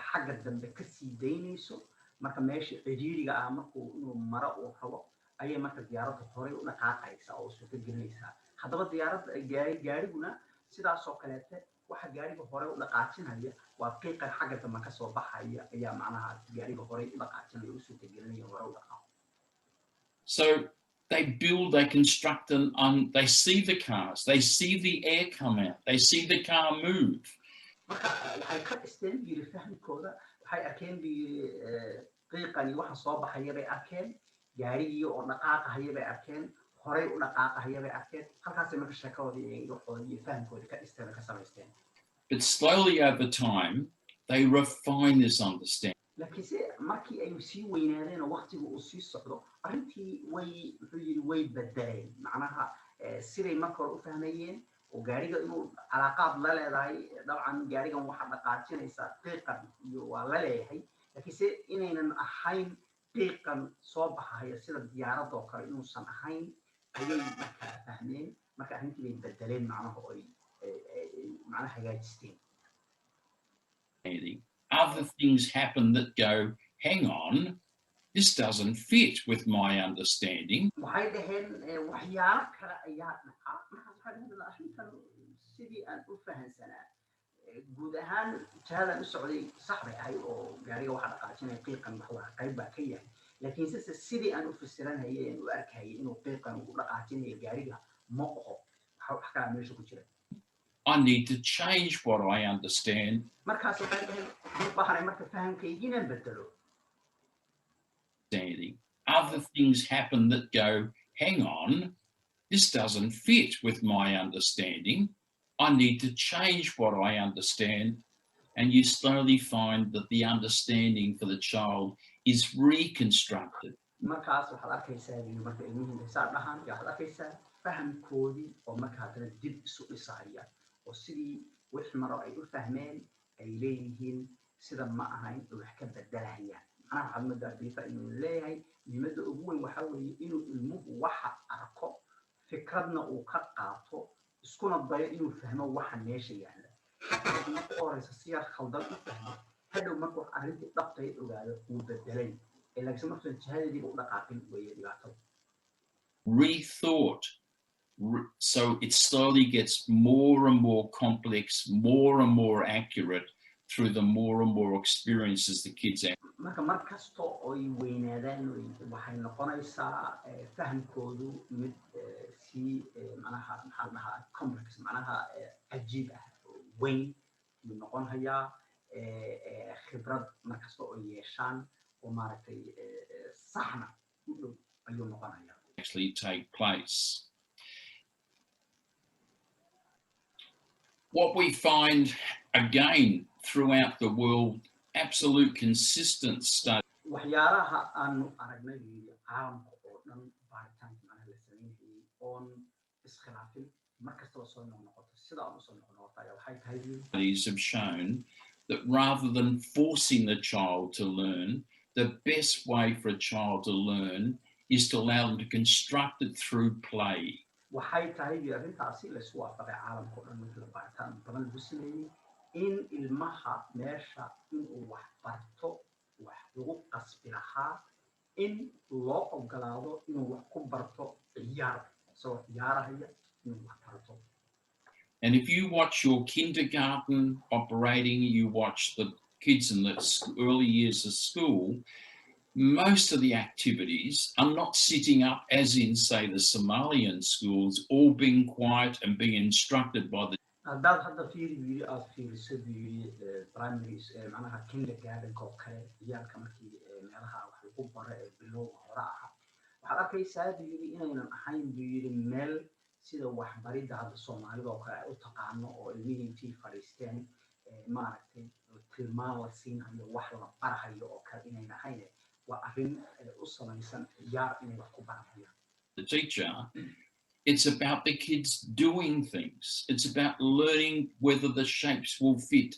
Speaker 2: xagga dambe ka sii deynayso marka meesha ciriiriga ah markuu inuu maro uu rabo ayay marka diyaaradu horay u dhaqaaqaysa oo soo gelinaysa hadaba diyaarada gaariguna sidaas oo kaleete waxa gaariga horay u dhaqaajinaya waa qiiqa xagga dambe ka soo baxaya ayaa macnaha gaariga horay u dhaqaajinaya oo soo gelinaya horay u dhaqaaqo.
Speaker 3: So they build, they construct, and they see the cars, they see the air come out, they see the car move.
Speaker 2: marka waxay ka dhisteen yiri fahamkooda waxay arkeen qiiqani waxa soo baxaya bay arkeen gaarigii oo dhaqaaqaya bay arkeen horay u dhaqaaqaya bay arkeen halkaas marka sheekadoodii ay waxoodii fahamkooda ka dhisteen ka samaysteen.
Speaker 3: But slowly over time they refine this understanding.
Speaker 2: laakiinse markii ay sii weynaadeen oo waqtigu uu sii socdo arrintii way bedeleen macnaha siday marka hore u fahmayeen oo gaariga inuu calaaqaad la leedahay dabcan gaarigan waxa dhaqaajinaysa qiiqan iyo waa la leeyahay laakiinse inaynan ahayn qiiqan soo baxaya sida diyaaradda oo kale inuusan ahayn ayay markaa fahmeen marka arrintii bay bedeleen macnaha oo macnaha hagaajisteen.
Speaker 3: Other things happen that go, hang on, this doesn't fit with my understanding.
Speaker 2: waxay dhaheen waxyaalo kale ayaa dhaca markaas waxay dhaheen arrintan sidii aan u fahansanaa guud ahaan jihadaan u socday sax bay ahayd oo gaariga waxa dhaqaajinaya qiiqan wax qayb baa ka yahay laakiin sidii aan u fasiranayay aan u arkayay inuu qiiqan u dhaqaajinayo gaariga ma oho wax kala meesha ku jira.
Speaker 3: I need to change what I understand.
Speaker 2: markaas waxay dhaheen u baahanay marka fahamkaygina bedelo.
Speaker 3: Other things happen that go, hang on, this doesn't fit with my understanding. I need to change what I understand. And you slowly find that the understanding for the child is reconstructed.
Speaker 2: markaas waxaad arkaysaa marka ilmihiinta saa dhahaan waxaad arkaysaa fahamkoodii oo marka haddana dib isu dhisaya oo sidii wixii maro ay u fahmeen ay leeyihiin sida ma ahayn wax ka bedelayaan. macnaha waxaad moodaa biifa inuu leeyahay muhiimadda ugu weyn waxaa weeye inuu ilmuhu waxa arko fikradna uu ka qaato iskuna dayo inuu fahmo waxa meesha yaalla. marka horeysa si yar khaldan u fahmo hadhow markuu arrintii dhabtay ogaado uu bedelay laakiin markuu jihadeedii u dhaqaaqin weeye dhibaatada.
Speaker 3: Rethought. So it slowly gets more and more complex, more and more accurate through the more and more experiences the kids have.
Speaker 2: marka mar kasto oo ay weynaadaan waxay noqonaysaa fahamkoodu mid si macnaha maxaa la dhahaa complex macnaha cajiib ah weyn ayuu noqon hayaa khibrad mar kasta oo yeeshaan oo maaragtay saxna u dhow ayuu noqon hayaa.
Speaker 3: Actually take place. What we find again throughout the world, absolute consistent study.
Speaker 2: waxyaalaha aanu aragnay caalamka oo dhan baaritaanka macnaha la sameeyay oon iskhilaafin mar kastaba soo noqnoqoto sida aan usoo noqnoqoto ayaa waxay tahay
Speaker 3: studies have shown that rather than forcing the child to learn, the best way for a child to learn is to allow them to construct it through play.
Speaker 2: waxay tahay arrintaasi la isku waafaqay caalamka oo dhan markii baaritaan badan lagu sameeyay in ilmaha meesha inuu wax barto wax lagu qasbi lahaa in loo ogolaado inuu wax ku barto ciyaar soo ciyaaraya inuu wax barto.
Speaker 3: And if you watch your kindergarten operating, you watch the kids in the early years of school, most of the activities are not sitting up as in, say, the Somalian schools, all being quiet and being instructed by the
Speaker 2: haddaad hadda fiiri aad fiiriso primary macnaha kindergarten oo kale ciyalka markii meelaha wax lagu baro ee bilowga hore ah waxaad arkaysaa inaynan ahayn meel sida waxbaridda hadda Soomaalida oo kale ay u taqaano oo ilmihii intii fadhiisteen maaragtay tilmaan la siinayo wax la barahayo oo kale inaynan ahayn waa arrin u samaysan ciyaar inay wax ku barayaan.
Speaker 3: The teacher. It's about the kids doing things. It's about learning whether the shapes will fit.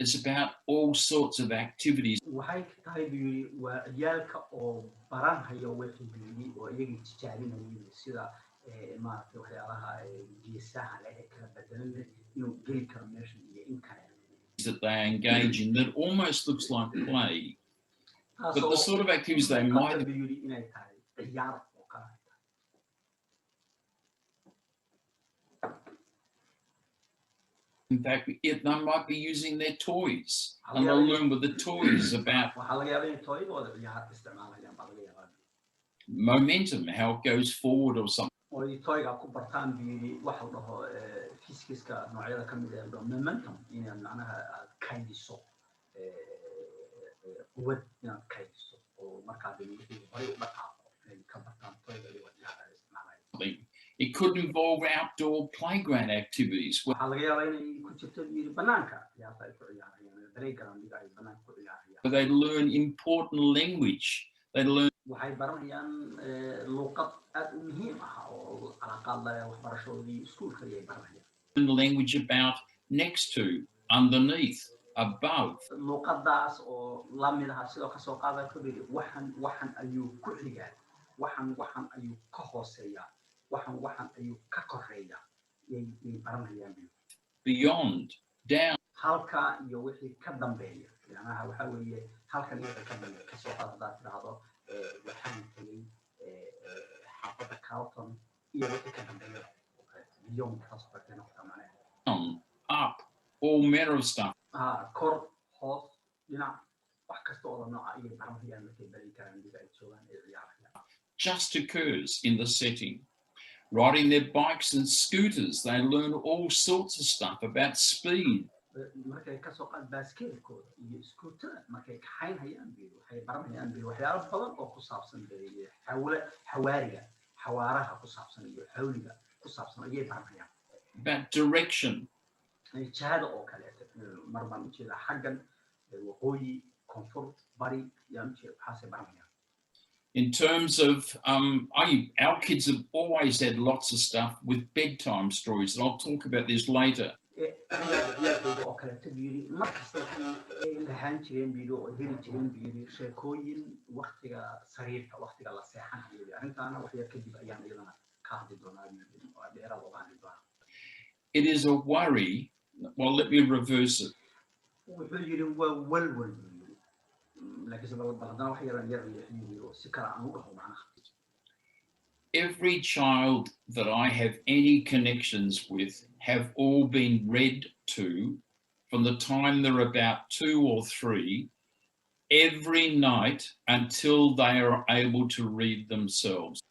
Speaker 3: It's about all sorts of activities.
Speaker 2: waxay tahay waa ciyalka oo baranhayo wixii oo iyaga tijaabinayay sida maaragtay waxyaalaha geesaha leh ee kala bedelan inuu geli karo meesha iyo in kale.
Speaker 3: That they engage in that almost looks like play. But the sort of activities they might
Speaker 2: inay tahay ciyaar oo kale.
Speaker 3: In fact, they might be using their toys and they'll learn with the toys about momentum, how it goes forward or something. It could involve outdoor playground activities. Where they learn important language. They learn language about next to, underneath, above.
Speaker 2: waxaan ayuu ka koreeya yay baranayaan
Speaker 3: beyond, down.
Speaker 2: halka iyo wixii ka dambeeya macnaha waxa weeye halkan iyo ka dambeeya ka soo qaadada tirado waxaan tagay xaafada Carlton iyo wixii ka dambeeya beyond hospital macnaha
Speaker 3: up, all manner of stuff.
Speaker 2: kor hoos dhinac wax kasta oo nooca iyo baranayaan markay bari karaan diga ay joogaan ee ciyaaraya
Speaker 3: just occurs in the setting. Riding their bikes and scooters, they learn all sorts of stuff about speed.
Speaker 2: markay ka soo qaad baaskiilkooda iyo scooter markay kaxaynayaan waxay baranayaan waxyaabo badan oo ku saabsan xawaaraha ku saabsan iyo xawliga ku saabsan ayay baranayaan.
Speaker 3: About direction.
Speaker 2: jihada oo kale marban u jeeda xaggan waqooyi koonfur bari yaan u jeeda waxaasay baranayaan.
Speaker 3: In terms of, our kids have always had lots of stuff with bedtime stories, and I'll talk about this later. It is a worry. Well, let me reverse it. Every child that I have any connections with have all been read to from the time they're about 2 or 3 every night until they are able to read themselves.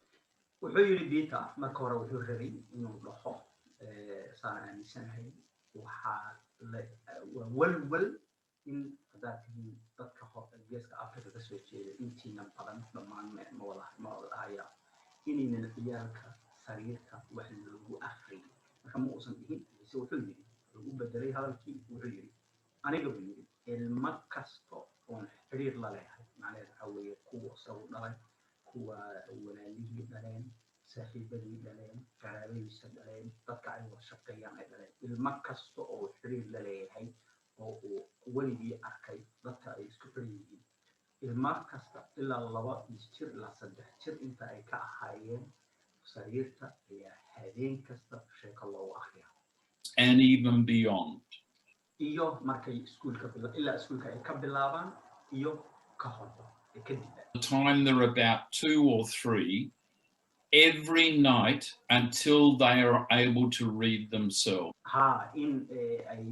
Speaker 2: inaynan ciyalka sariirta wax loogu akhriyo marka ma uusan dhihin si wuxuu yiri u bedelay hadalkii wuxuu yiri aniga buu yiri ilma kasto oo xiriir la leeyahay macnaheedu waxa weeye kuwa soo dhalay kuwa walaalihii dhaleen saaxiibadii dhaleen qaraabadiisa dhaleen dadka ay wada shaqeeyaan ay dhaleen ilma kasto oo xiriir la leeyahay oo uu weligii arkay dadka ay isku xiran yihiin ilma kasta ilaa 2 jir ilaa 3 jir inta ay ka ahaayeen sariirta ayaa habeen kasta sheeko loogu akhriyaa.
Speaker 3: And even beyond.
Speaker 2: iyo markay iskuulka ilaa iskuulka ay ka bilaabaan iyo ka hor kadib.
Speaker 3: The time they're about 2 or 3 every night until they are able to read themselves.
Speaker 2: in ay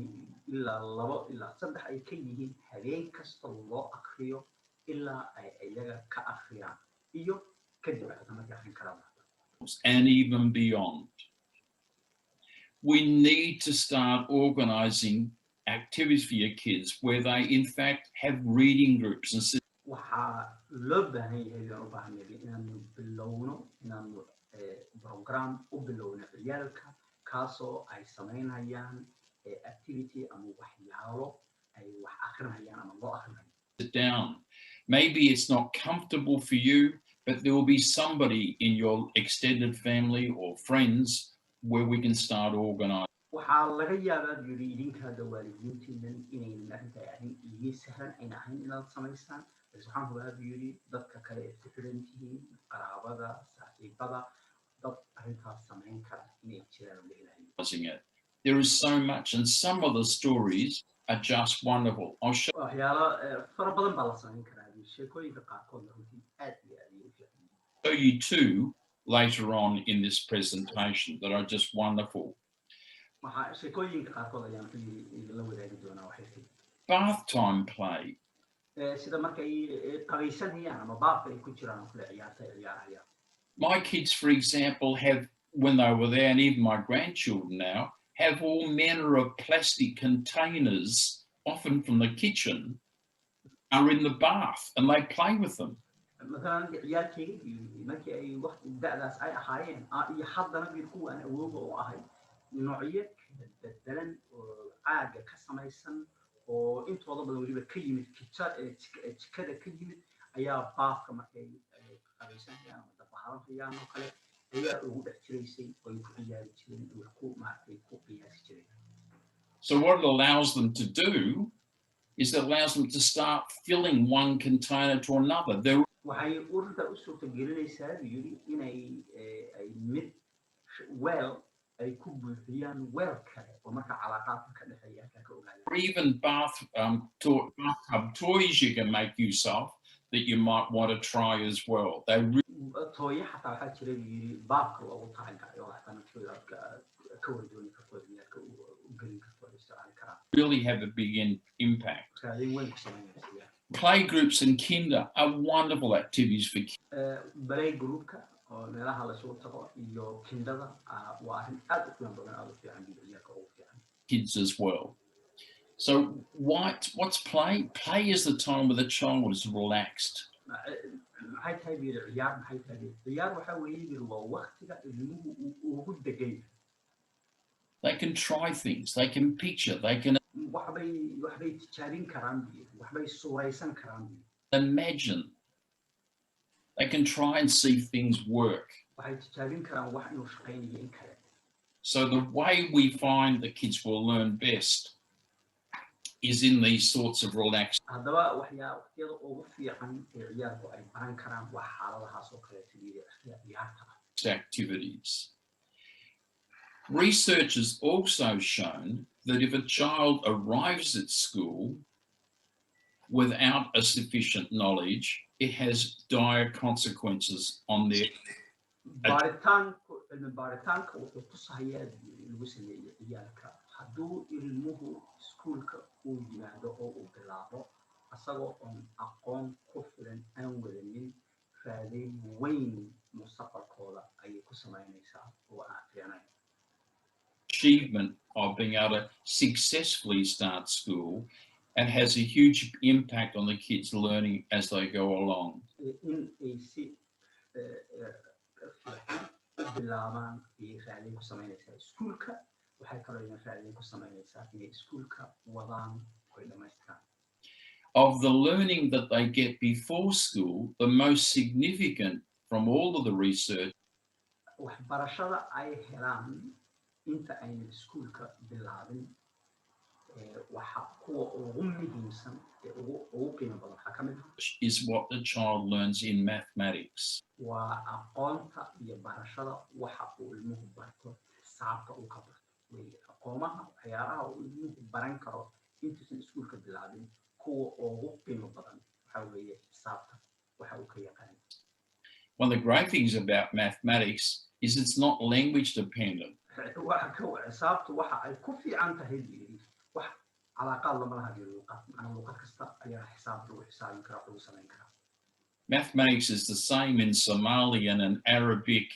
Speaker 2: ilaa 2 ilaa 3 ay ka yihiin habeen kasta loo akhriyo ilaa ay iyaga ka akhriyaan iyo kadib ay markay akhrin karaan.
Speaker 3: And even beyond. We need to start organizing activities for your kids where they in fact have reading groups and
Speaker 2: waxaa loo baahan yahay inaanu bilowno inaanu program u bilowno ciyalka kaasoo ay samaynayaan activity ama waxyaalo ay wax akhrinayaan ama loo akhrinayo.
Speaker 3: Sit down. Maybe it's not comfortable for you, but there will be somebody in your extended family or friends where we can start organizing.
Speaker 2: waxaa laga yaabaa yiri idinkaada waalidiintiinan inaynan arrintaa arrin ii sahlan ayna ahayn inaad samaysaan bas waxaan hubaa yiri dadka kale ee ku xiran tihiin qaraabada saaxiibada dad arrintaas samayn kara inay jiraan leeyahay.
Speaker 3: There is so much, and some of the stories are just wonderful. I'll show you 2 later on in this presentation that are just wonderful. Bath time play. My kids, for example, have, when they were there, and even my grandchildren now, have all manner of plastic containers, often from the kitchen, are in the bath, and they play with them.
Speaker 2: oo intooda badan waliba ka yimid jikada ka yimid ayaa baafka markay qabaysanayaan ama dabaalanayaan oo kale ayaa ugu dhex jiraysay oo ay ku ciyaari jireen oo ku maartay ku qiyaasi jireen.
Speaker 3: So what it allows them to do is it allows them to start filling one container to another.
Speaker 2: waxay ururta u suurtagelinaysaa yiri inay ay mid weel ay ku buuxiyaan weel kale oo marka calaaqaadka ka dhexeeya ka ogaada.
Speaker 3: Or even bathtub toys you can make use of that you might want to try as well. They
Speaker 2: tooya xataa waxaa jira yiri baabka loogu talagalay oo xataa nafsooda ka wardooni karto diyaarka u gelin karto isticmaali karaan.
Speaker 3: Really have a big impact. Play groups in kinder are wonderful activities for kids.
Speaker 2: Play groupka oo meelaha la soo tago iyo kindada waa arrin aad u fiican badan aad u fiican diyaarka ugu fiican.
Speaker 3: Kids as well. So what's play? Play is the time where the child is relaxed.
Speaker 2: maxay tahay ciyaar maxay tahay ciyaar waxa weeye waa waqtiga ilmuhu ugu degay.
Speaker 3: They can try things, they can picture, they can
Speaker 2: waxbay tijaabin karaan, waxbay suuraysan karaan,
Speaker 3: imagine. They can try and see things work.
Speaker 2: waxay tijaabin karaan wax inuu shaqaynayo in kale.
Speaker 3: So the way we find the kids will learn best is in these sorts of relaxed activities. Research has also shown that if a child arrives at school without a sufficient knowledge, it has dire consequences on their
Speaker 2: hadduu ilmuhu iskuulka uu yimaado oo uu bilaabo asagoo on aqoon ku filan aan wadanin raadayn weyn mustaqbalkooda ayay ku samaynaysaa oo aan fiicnayn.
Speaker 3: Achievement of being able to successfully start school and has a huge impact on the kids learning as they go along.
Speaker 2: In ay si bilaabaan iyo raadayn ku samaynaysaa iskuulka.
Speaker 3: Of the learning that they get before school, the most significant from all of the research
Speaker 2: waxbarashada ay helaan inta ayna iskuulka bilaabin waxa kuwa ugu muhiimsan ugu qiimo badan waxaa ka mid
Speaker 3: is what the child learns in mathematics.
Speaker 2: waa aqoonta iyo barashada waxa uu ilmuhu barto xisaabta uu ka barto. aqoomaha waxyaalaha uu ilmuhu baran karo intuusan iskuulka bilaabin kuwa ugu qiimo badan waxa weeye xisaabta waxa uu ka yaqaan.
Speaker 3: One of the great things about mathematics is it's not language dependent.
Speaker 2: xisaabtu waxa ay ku fiican tahay wax calaaqaad lama laha luqad kasta ayaa xisaab lagu xisaabin karaa lagu samayn karaa.
Speaker 3: Mathematics is the same in Somalian and Arabic.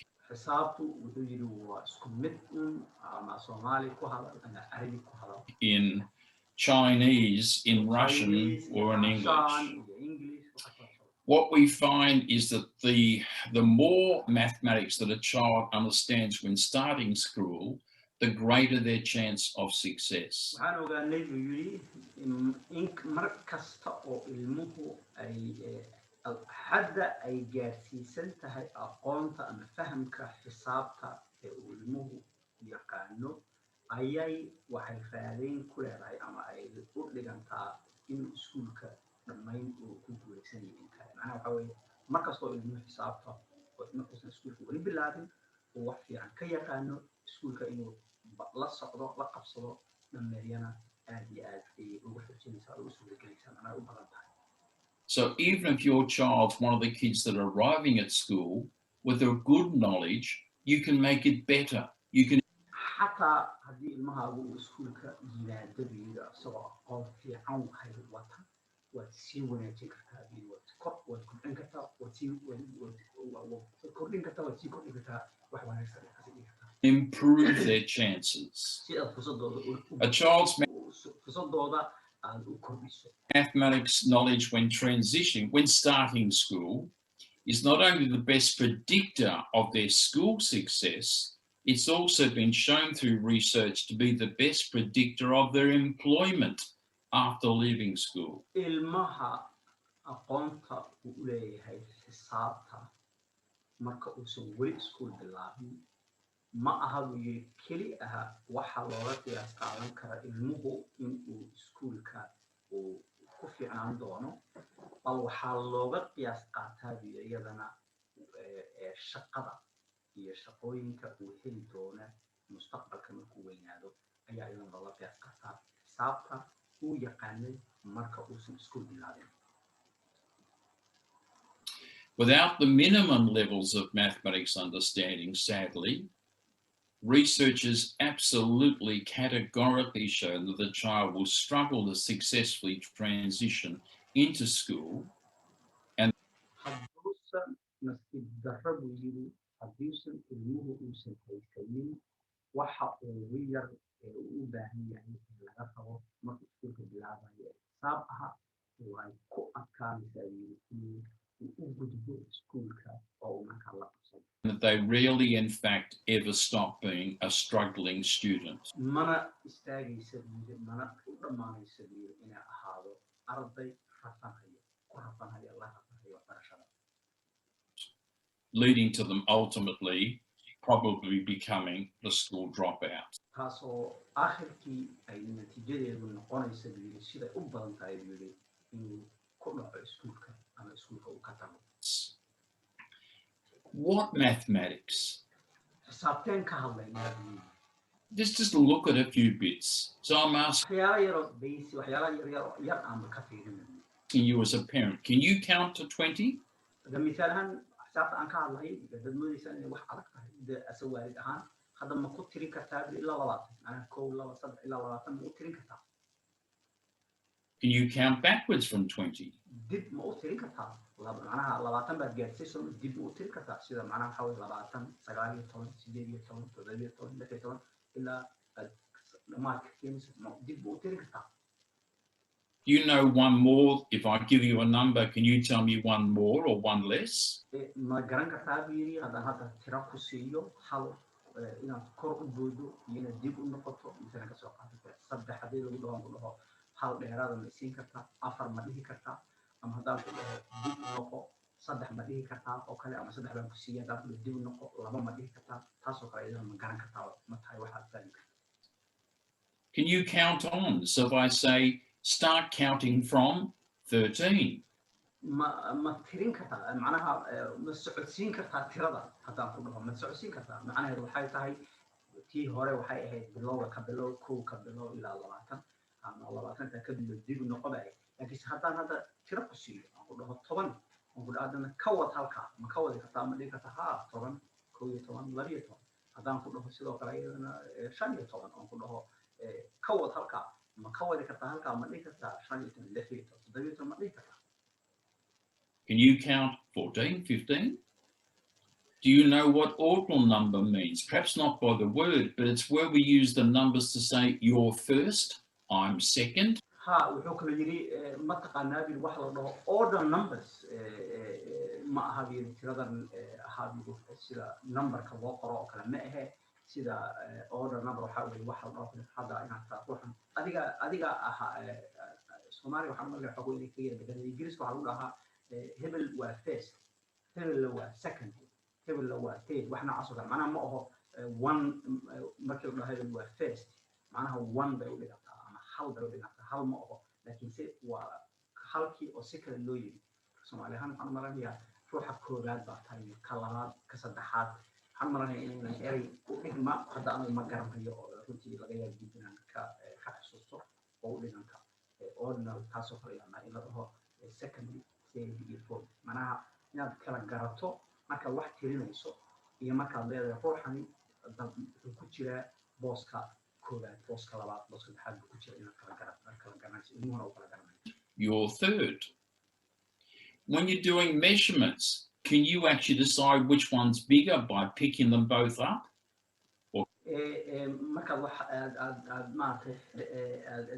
Speaker 3: In Chinese, in Russian, or in English. What we find is that the more mathematics that a child understands when starting school, the greater their chance of success.
Speaker 2: hadda ay gaarsiisan tahay aqoonta ama fahamka xisaabta ee uu ilmuhu yaqaano ayay waxay raadayn ku leedahay ama ay u dhigantaa in iskuulka dhammayn uu ku guulaysan yahay kale. macnaha waxa weeye markastoo ilmuhu xisaabta oo markuusan iskuulka weli bilaabin uu wax fiican ka yaqaano iskuulka inuu la socdo la qabsado dhammeeyana aad iyo aad ayay ugu xojinaysaa ugu suuragelaysaa macnaha u badan tahay.
Speaker 3: So even if your child's one of the kids that are arriving at school with a good knowledge, you can make it better. You can.
Speaker 2: حتى هذه المهارة والسكولك ينادبيها سواء قال في عون هاي الوطن وتسيونا تكرها وتكر وتكون إنكتا وتكون إنكتا وتكون إنكتا وحنا نسأل
Speaker 3: improve their chances. A child's mathematics knowledge when transitioning, when starting school, is not only the best predictor of their school success, it's also been shown through research to be the best predictor of their employment after leaving school.
Speaker 2: ma aha wiil keli aha waxa looga qiyaas qaadan kara ilmuhu inuu iskuulka uu ku fiicnaan doono bal waxa looga qiyaas qaataa iyadana shaqada iyo shaqooyinka uu heli doona mustaqbalka markuu weynaado ayaa idan looga qiyaas qaataa xisaabta uu yaqaanay marka uusan iskuul bilaabin.
Speaker 3: Without the minimum levels of mathematics understanding, sadly, researchers absolutely categorically show that the child will struggle to successfully transition into school. And
Speaker 2: hadduusan nasiib darro buu yidhi hadduusan ilmuhu uusan haysanin waxa ugu yar ee uu u baahan yahay in laga rabo marka iskuulka bilaabayo xisaab aha way ku adkaanaysaa inuu u gudbo iskuulka oo uu markaa la qabsado.
Speaker 3: That they really, in fact, ever stop being a struggling student.
Speaker 2: Mana istaagaysa buyidi mana u dhammaanaysa buyidi inay ahaado arday rafanaya ku rafanaya la rafanaya waxbarashada.
Speaker 3: Leading to them ultimately probably becoming the school dropout.
Speaker 2: taasoo akhirkii ay natiijadeedu noqonaysa buyidi siday u badan tahay buyidi inuu ku dhaco iskuulka ama iskuulka uu ka tago.
Speaker 3: What mathematics?
Speaker 2: xisaabteen ka hadlaynaa buyidi.
Speaker 3: Just look at a few bits. So I'm asking you as a parent, can you count to 20? Can you count backwards from 20? You know one more. If I give you a number, can you tell me one more or one less? Can you count on? So if I say, start counting from 13.
Speaker 2: ما ترين كتا معناها مسعودين كتا ترى هذا كله مسعودين كتا معناها waxay tahay tii hore waxay ahayd bilowga ka bilow koo ka bilow ilaa 20 ama 20 ka bilow dib noqday laakiin haddaan hadda tiro ku siiyo aan ku dhaho 10 aan ku dhaadana ka wad halka ma ka wadi kartaa ma dhigi kartaa ha 10 12 12 haddaan ku dhaho sidoo kale iyadana 15 aan ku dhaho ka wad halka ma ka wadi kartaa halka ma dhigi kartaa 15 16 ma dhigi kartaa.
Speaker 3: Can you count 14, 15? Do you know what ordinal number means? Perhaps not by the word, but it's where we use the numbers to say you're first, I'm second.
Speaker 2: Order numbers ما هذه ترى هذه number كواقرة كلام سيدا order number وحاول واحد هذا أنا تعرفون أديك سومالي وحنا اللي حقول كثير بدنا يجلس وحقولها هبل وفيرست هبل وسكند هبل وثيرد وإحنا عصرنا معناها ما هو one مركب هبل وفيرست معناها one بيقول لك أنا حال بيقول لك حال ما هو لكن سي وحالكي أو سكر اللوي سومالي هم أنا مرة هي روح كورات بعتها كلامات كصدحات هم مرة هي إن إيري ما هذا أنا ما جرب هي روتي لقيا جدا كحسوسه أو لنا ordinal taasoo kale ama in la dhaho secondary third fourth macnaha inaad kala garato marka wax tirinayso iyo markaad leedahay ruuxani wuxuu ku jira booska koowaad booska labaad booska saddexaad ku jira inaad kala garanayso ilmuhuna uu kala garanayo.
Speaker 3: Your third. When you're doing measurements, can you actually decide which one's bigger by picking them both up?
Speaker 2: marka wax aad maartay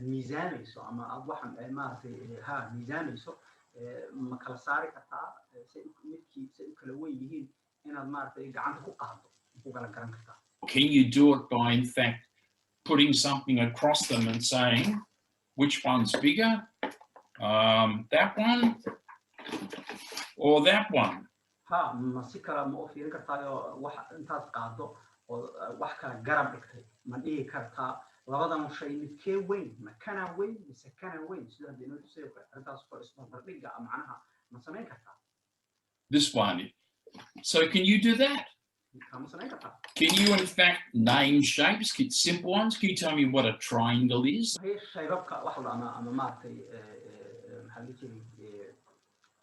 Speaker 2: miisaanayso ama aad waxan maartay ha miisaanayso ma kala saari kartaa midkii u kala weyn yihiin inaad maartay gacanta ku qaado ku kala garan kartaa.
Speaker 3: Can you do it by in fact putting something across them and saying which one's bigger, that one or that one?
Speaker 2: ha ma si kala ma u fiirin kartaa wax intaad qaado wax kala garab dhigtay ma dhigi kartaa labadan shay midkee weyn ma kana weyn mise kana weyn sida inuu tusay intaas oo isbar dhiga macnaha ma sameyn kartaa.
Speaker 3: This one. So can you do that? Can you, in fact, name shapes, simple ones? Can you tell me what a triangle is?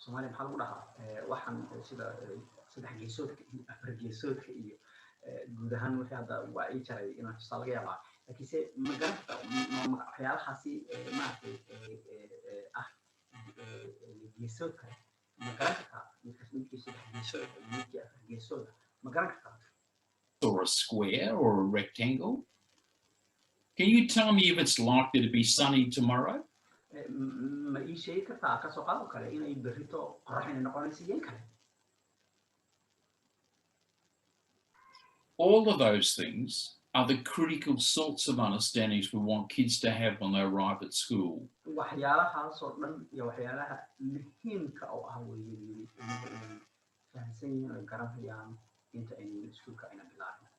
Speaker 2: Soomaaliya maxaa lagu dhahaa waxaan sida saddex geesoodka iyo afar geesoodka iyo guud ahaan wixii hadda waa ii jaray inaan tusaa laga yaabaa laakiinse ma garanta waxyaalahaasi maaragtay ah geesoodka ma garan kartaa midkii saddex geesood iyo midkii afar geesooda ma garan kartaa
Speaker 3: or a square or a rectangle? Can you tell me if it's likely to be sunny tomorrow?
Speaker 2: ma ii sheegi kartaa ka soo qaado kale inay berrito qorrax inay noqonayso iyo kale
Speaker 3: all of those things are the critical sorts of understandings we want kids to have when they arrive at school.
Speaker 2: waxyaalahaas oo dhan iyo waxyaalaha muhiimka oo ah weeye fahamsan yihiin oo garanayaan inta ay iskuulka ayna bilaabin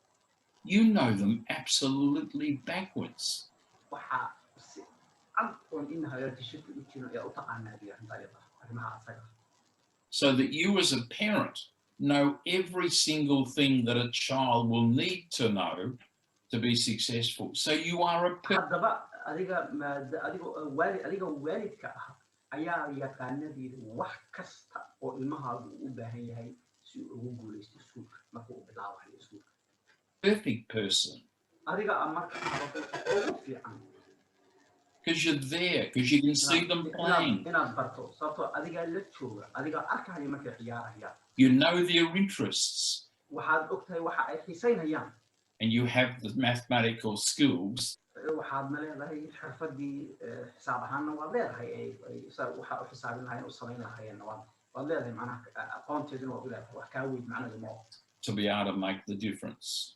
Speaker 3: you know them absolutely backwards.
Speaker 2: waxa
Speaker 3: so that you as a parent know every single thing that a child will need to know to be successful. So you are a perfect person. Because you're there, because you can see them playing. You know their interests. And you have the mathematical skills. To be able to make the difference.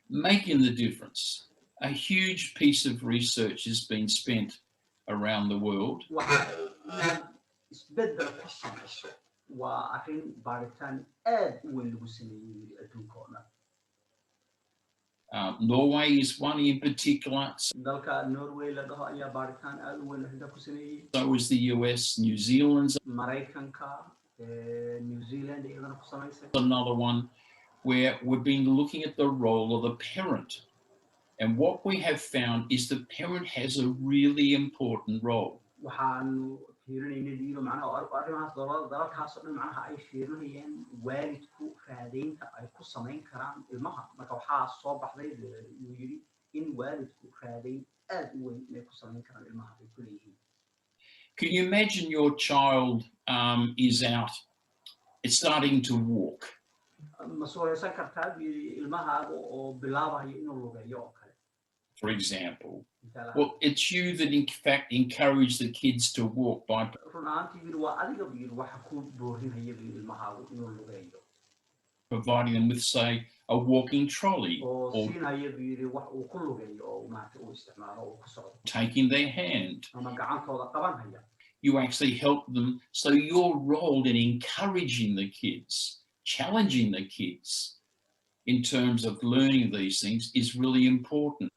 Speaker 3: Making the difference. A huge piece of research has been spent around the world. Norway is one in particular. So is the US, New Zealand. Another one where we've been looking at the role of the parent. And what we have found is the parent has a really important role. Can you imagine your child is out, it's starting to walk. For example, well, it's you that in fact encourage the kids to walk by providing them with, say, a walking trolley or taking their hand. You actually help them. So your role in encouraging the kids, challenging the kids in terms of learning these things is really important.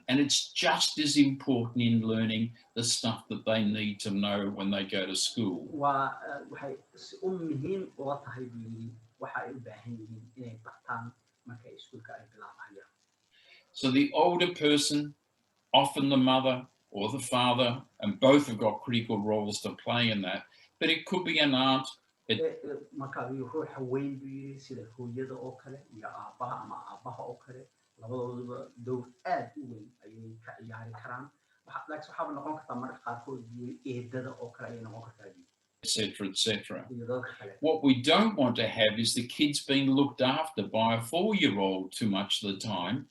Speaker 3: And it's just as important in learning the stuff that they need to know when they go to school. So the older person, often the mother or the father, and both have got critical roles to play in that, but it could be an aunt. Etc., etc. What we don't want to have is the kids being looked after by a 4-year-old too much of the time.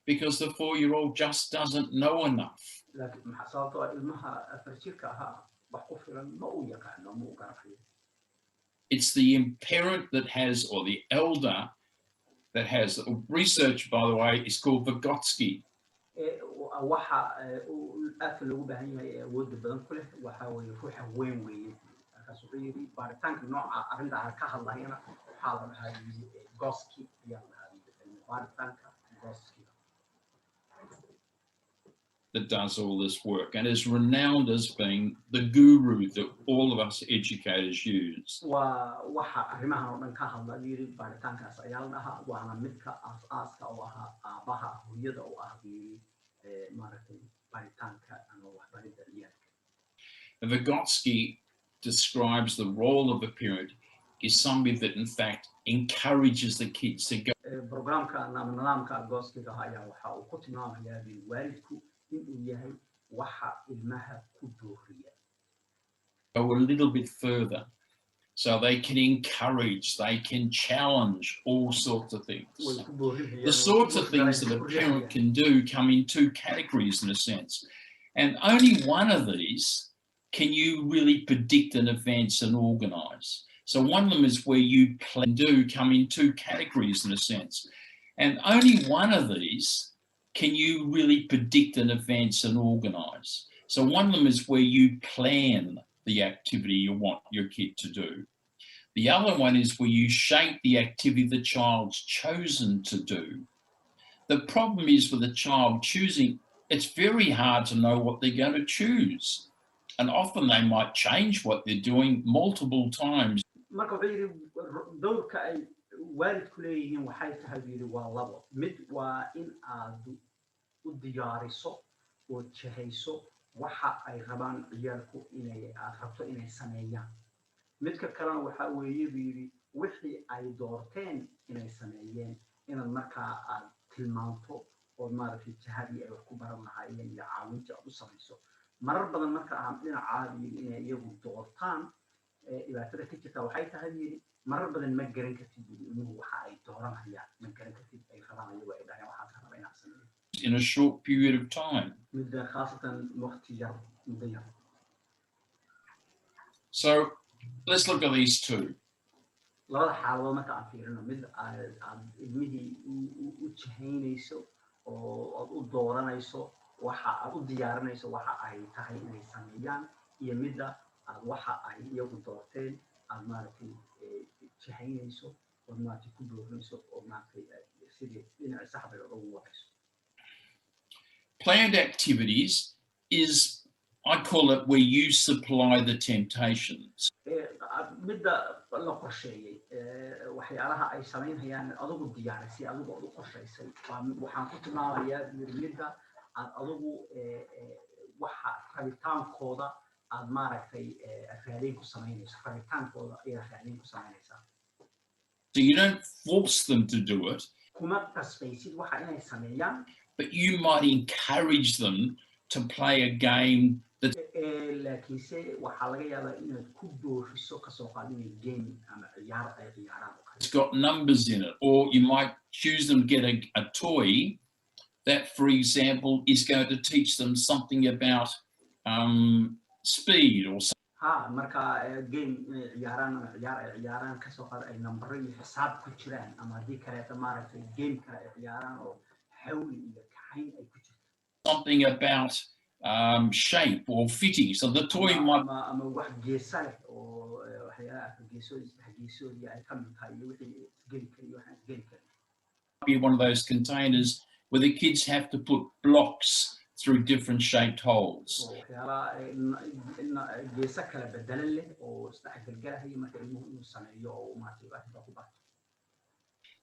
Speaker 3: Because the 4-year-old just doesn't know enough.
Speaker 2: wax ku filan ma uu yaqaano ma uu garanayo.
Speaker 3: It's the parent that has, or the elder that has, research, by the way, is called Vygotsky.
Speaker 2: waxa aadka loogu baahan yahay awoodda badan ku leh waxa weeye ruuxa weyn weeye markaas wuxuu yidhi baaritaanka nooca arrinta aan ka hadlayana waxaa la dhahaa Goski ayaa la dhahaa baaritaanka Goski
Speaker 3: that does all this work and is renowned as being the guru that all of us educators use.
Speaker 2: waxa arrimahan oo dhan ka hadla yiri baaritaankaas ayaa la dhahaa waana midka aas-aaska oo ahaa aabaha hooyada oo ah maaragtay baaritaanka ama waxbaridda ciyalka.
Speaker 3: Vygotsky describes the role of a parent is somebody that in fact encourages the kids to go.
Speaker 2: Programka ama nidaamka Goskiga ayaa waxa uu ku tilmaamayaa walidku inuu yahay waxa ilmaha ku dooriya.
Speaker 3: Go a little bit further, so they can encourage, they can challenge all sorts of things. The sorts of things that a parent can do come in two categories in a sense, and only one of these can you really predict in advance and organise. So one of them is where you plan do come in two categories in a sense, and only one of these can you really predict in advance and organise. So one of them is where you plan the activity you want your kid to do. The other one is where you shape the activity the child's chosen to do. The problem is with a child choosing, it's very hard to know what they're going to choose. And often they might change what they're doing multiple times.
Speaker 2: waalidku leeyihiin waxay tahay yiri waa labo mid waa in aad u diyaariso oo jahayso waxa ay rabaan ciyalku inay aad rabto inay sameeyaan midka kalena waxa weeye yiri wixii ay doorteen inay sameeyeen in markaa aad tilmaanto oo maaragtay jahadii ay wax ku baran lahaayeen iyo caawinta u samayso marar badan marka aan dhinacaadi inay iyagu doortaan dhibaatada ka jirta waxay tahay yiri marar badan ma garan kartid inuu waxa ay dooranayaan ma garan kartid ay rabaan iyagu ay dhahaan waxa ka rabaa inaad sameeyo
Speaker 3: in a short period of time.
Speaker 2: midda khaasatan waqti yar muddo yar.
Speaker 3: So let's look at these two.
Speaker 2: labada xaaladood marka aan fiirino mid aad ilmihii u jihaynayso oo aad u dooranayso waxa aad u diyaarinayso waxa ay tahay inay sameeyaan iyo midda aad waxa ay iyagu doorteen aad maaragtay jihaynayso oo maaragtay ku dooranayso oo maaragtay sidii dhinaca saxda ugu wadayso.
Speaker 3: Planned activities is, I call it where you supply the temptations.
Speaker 2: midda la qorsheeyay waxyaalaha ay sameynayaan adigu diyaarisay adigu u qorshaysay waxaan ku tilmaamayaa midda aad adigu waxa rabitaankooda aad maaragtay raadin ku sameynayso rabitaankooda ayaa raadin ku sameynaysaa.
Speaker 3: So you don't force them to do it,
Speaker 2: kuma qasbaysid waxa inay sameeyaan,
Speaker 3: but you might encourage them to play a game that
Speaker 2: laakiinse waxaa laga yaabaa inaad ku booriso kasoo qaadinay game ama ciyaar ay ciyaaraan
Speaker 3: it's got numbers in it, or you might choose them to get a toy that, for example, is going to teach them something about speed or something.
Speaker 2: marka game ciyaaraan ama ciyaar ay ciyaaraan kasoo qaad ay number iyo xisaab ku jiraan ama hadii kale maaragtay game kale ay ciyaaraan oo xawli iyo kaxayn ay ku jirto
Speaker 3: something about shape or fitting, so the toy might
Speaker 2: ama wax geesa leh oo waxyaalaha geesoodii ay ka mid tahay iyo wixii geli kari waxaan geli kari
Speaker 3: be one of those containers where the kids have to put blocks through different shaped holes.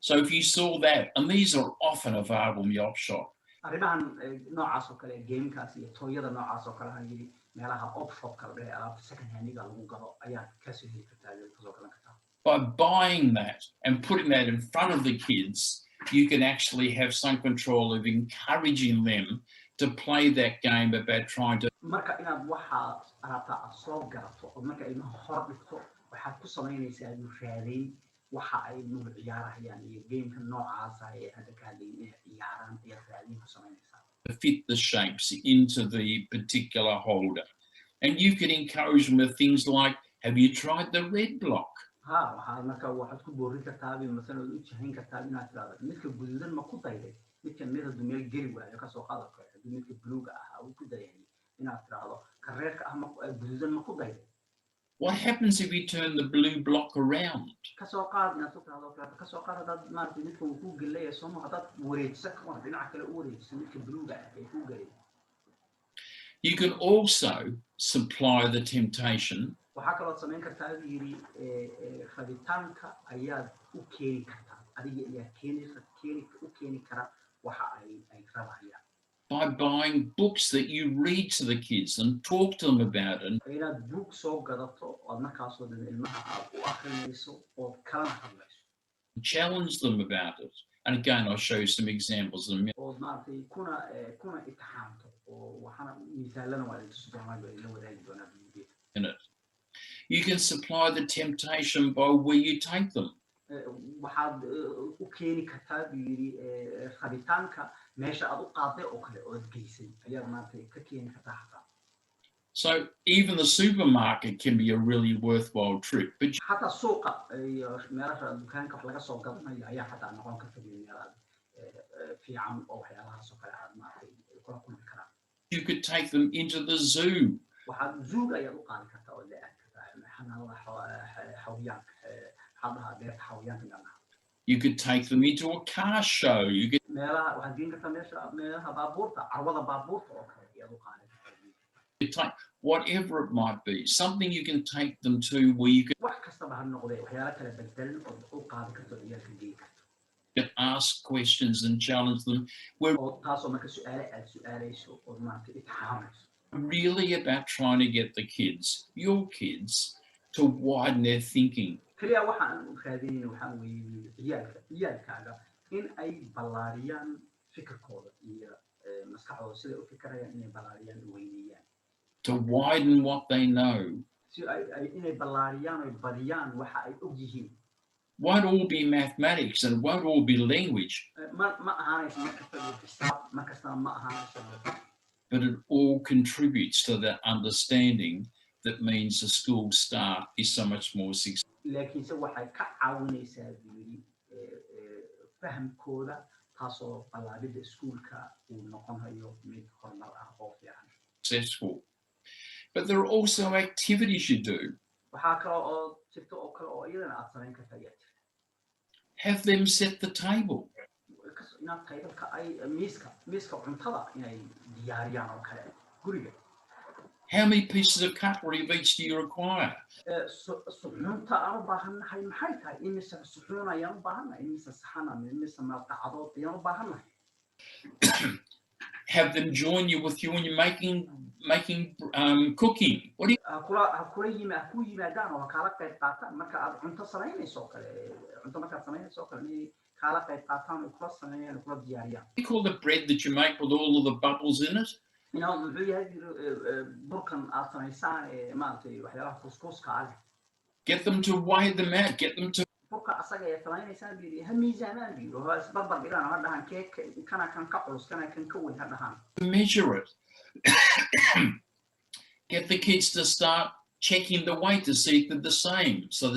Speaker 3: So if you saw that, and these are often available in the op shop. By buying that and putting that in front of the kids, you can actually have some control of encouraging them to play that game about trying to. Fit the shapes into the particular holder. And you can encourage them with things like, have you tried the red block?
Speaker 2: ها waxaad marka waxaad ku boorin kartaa مثلا u jahayn kartaa inaad tiraahdo midka guduudan ma ku dayday midka midab meel geli waayo ka soo qaado kale midka buluuga ah uu ku dayay inaad tiraahdo kareerka ah ma guduudan ma ku dayday.
Speaker 3: What happens if you turn the blue block around?
Speaker 2: ka soo qaad inaad tiraahdo ka soo qaad dad maartay midka uu ku galay soo ma hadad wareegsan ka dhinaca kale u wareegsan midka buluuga ah ee ku galay.
Speaker 3: You can also supply the temptation
Speaker 2: waxaa kaloo samayn kartaa yiri rabitaanka ayaad u keeni kartaa adiga ayaa keeni kara waxa ay rabayaan
Speaker 3: by buying books that you read to the kids and talk to them about it.
Speaker 2: inaad book soo gadato oo markaas oo ilmaha aad u akhrinayso oo kala hadlayso.
Speaker 3: Challenge them about it. And again, I'll show you some examples in a minute.
Speaker 2: oo maartay kuna itixaamto oo waxana misaalana waa inta Soomaaliya la wadaagi doonaa
Speaker 3: in it. You can supply the temptation by where you take them.
Speaker 2: waxaad u keeni kartaa yiri rabitaanka meesha aad u qaaday oo kale oo geysay ayaa maartay ka keeni kartaa xataa.
Speaker 3: So even the supermarket can be a really worthwhile trip. But
Speaker 2: حتى suuqa iyo meelaha dukaanka wax laga soo gadanayo ayaa xataa noqon karta meelaha fiican oo waxyaalaha soo kale aad maartay kula kulmi karaan.
Speaker 3: You could take them into the zoo.
Speaker 2: waxaad zoo ayaad u qaadi kartaa oo leeyahay xayawaanka xabaha beerta xayawaanka.
Speaker 3: You could take them into a car show. You could
Speaker 2: meelaha waxaad geyn kartaa meelaha baabuurta carwada baabuurta oo kale ayaad u qaadi kartaa.
Speaker 3: Take whatever it might be, something you can take them to where you can ask questions and challenge them. We're really about trying to get the kids, your kids, to widen their thinking. To widen what they know. Won't all be mathematics and won't all be language. But it all contributes to that understanding that means the school start is so much more successful. Successful. But there are also activities you do. Have them set the table. How many pieces of cutlery of each do you require? Have them join you with you when you're making cooking. What do you call the bread that you make with all of the bubbles in it? Get them to weigh them out. Get them to measure it. Get the kids to start checking the weight to see if they're the same. So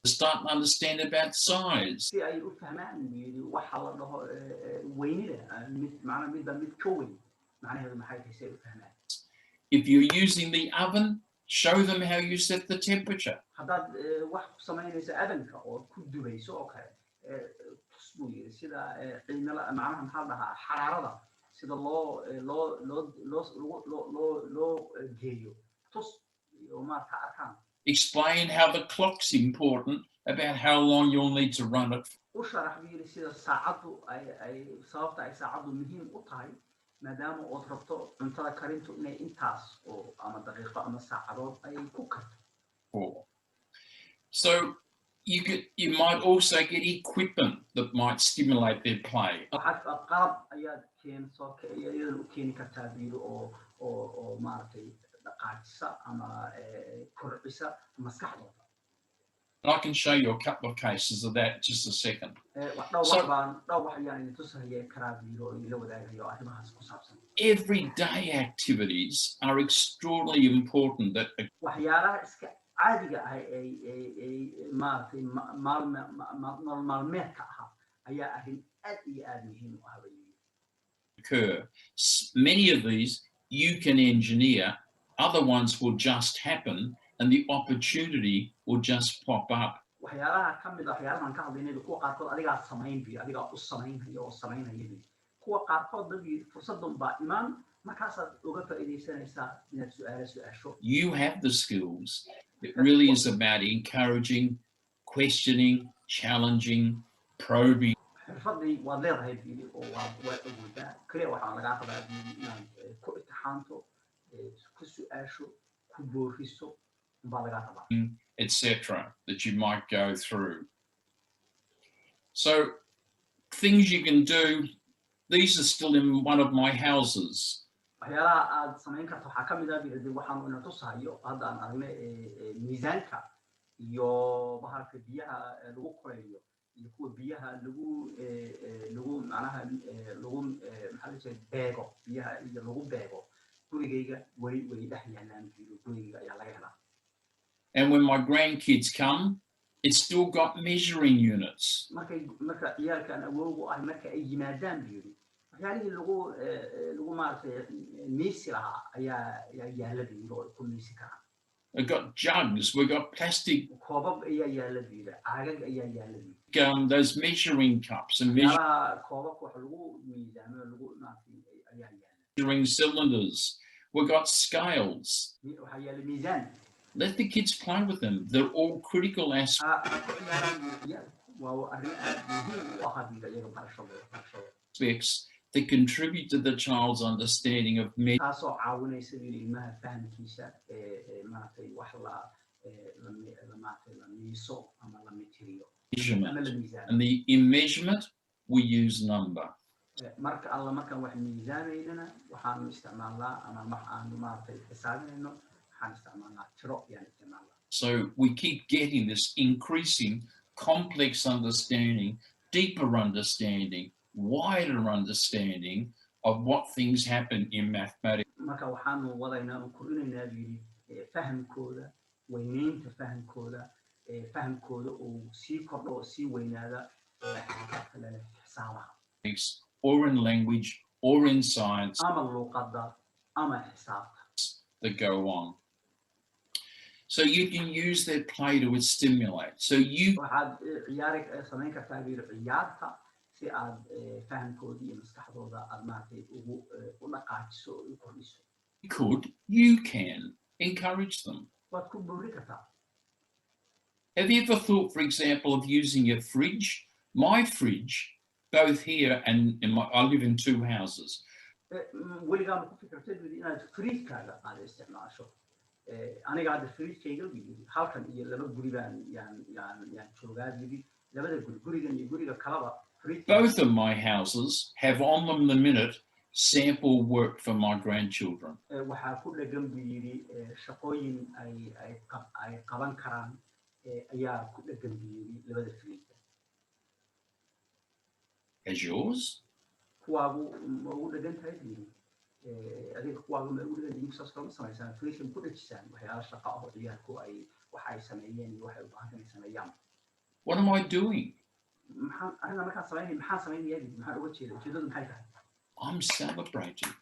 Speaker 3: start to understand about size. If you're using the oven, show them how you set the temperature. Explain how the clock's important, about how long you'll need to run it. So you might also get equipment that might stimulate their play. And I can show you a couple of cases of that in just a second. Everyday activities are extraordinarily important. That occur. Many of these you can engineer, other ones will just happen, and the opportunity will just pop up. You have the skills. It really is about encouraging, questioning, challenging, probing. Etc. that you might go through. So things you can do, these are still in one of my houses. And when my grandkids come, it's still got measuring units. We've got jugs, we've got plastic, those measuring cups and measuring cylinders. We've got scales. Let the kids play with them. They're all critical aspects that contribute to the child's understanding of measurement and in measurement we use number. So we keep getting this increasing complex understanding, deeper understanding, wider understanding of what things happen in mathematics. Or in language, or in science that go on. So you can use their play to stimulate. So you can encourage them. Have you ever thought, for example, of using a fridge? My fridge, both here and I live in two houses. Both of my houses have on them the minute sample work for my grandchildren. As yours? What am I doing? I'm celebrating.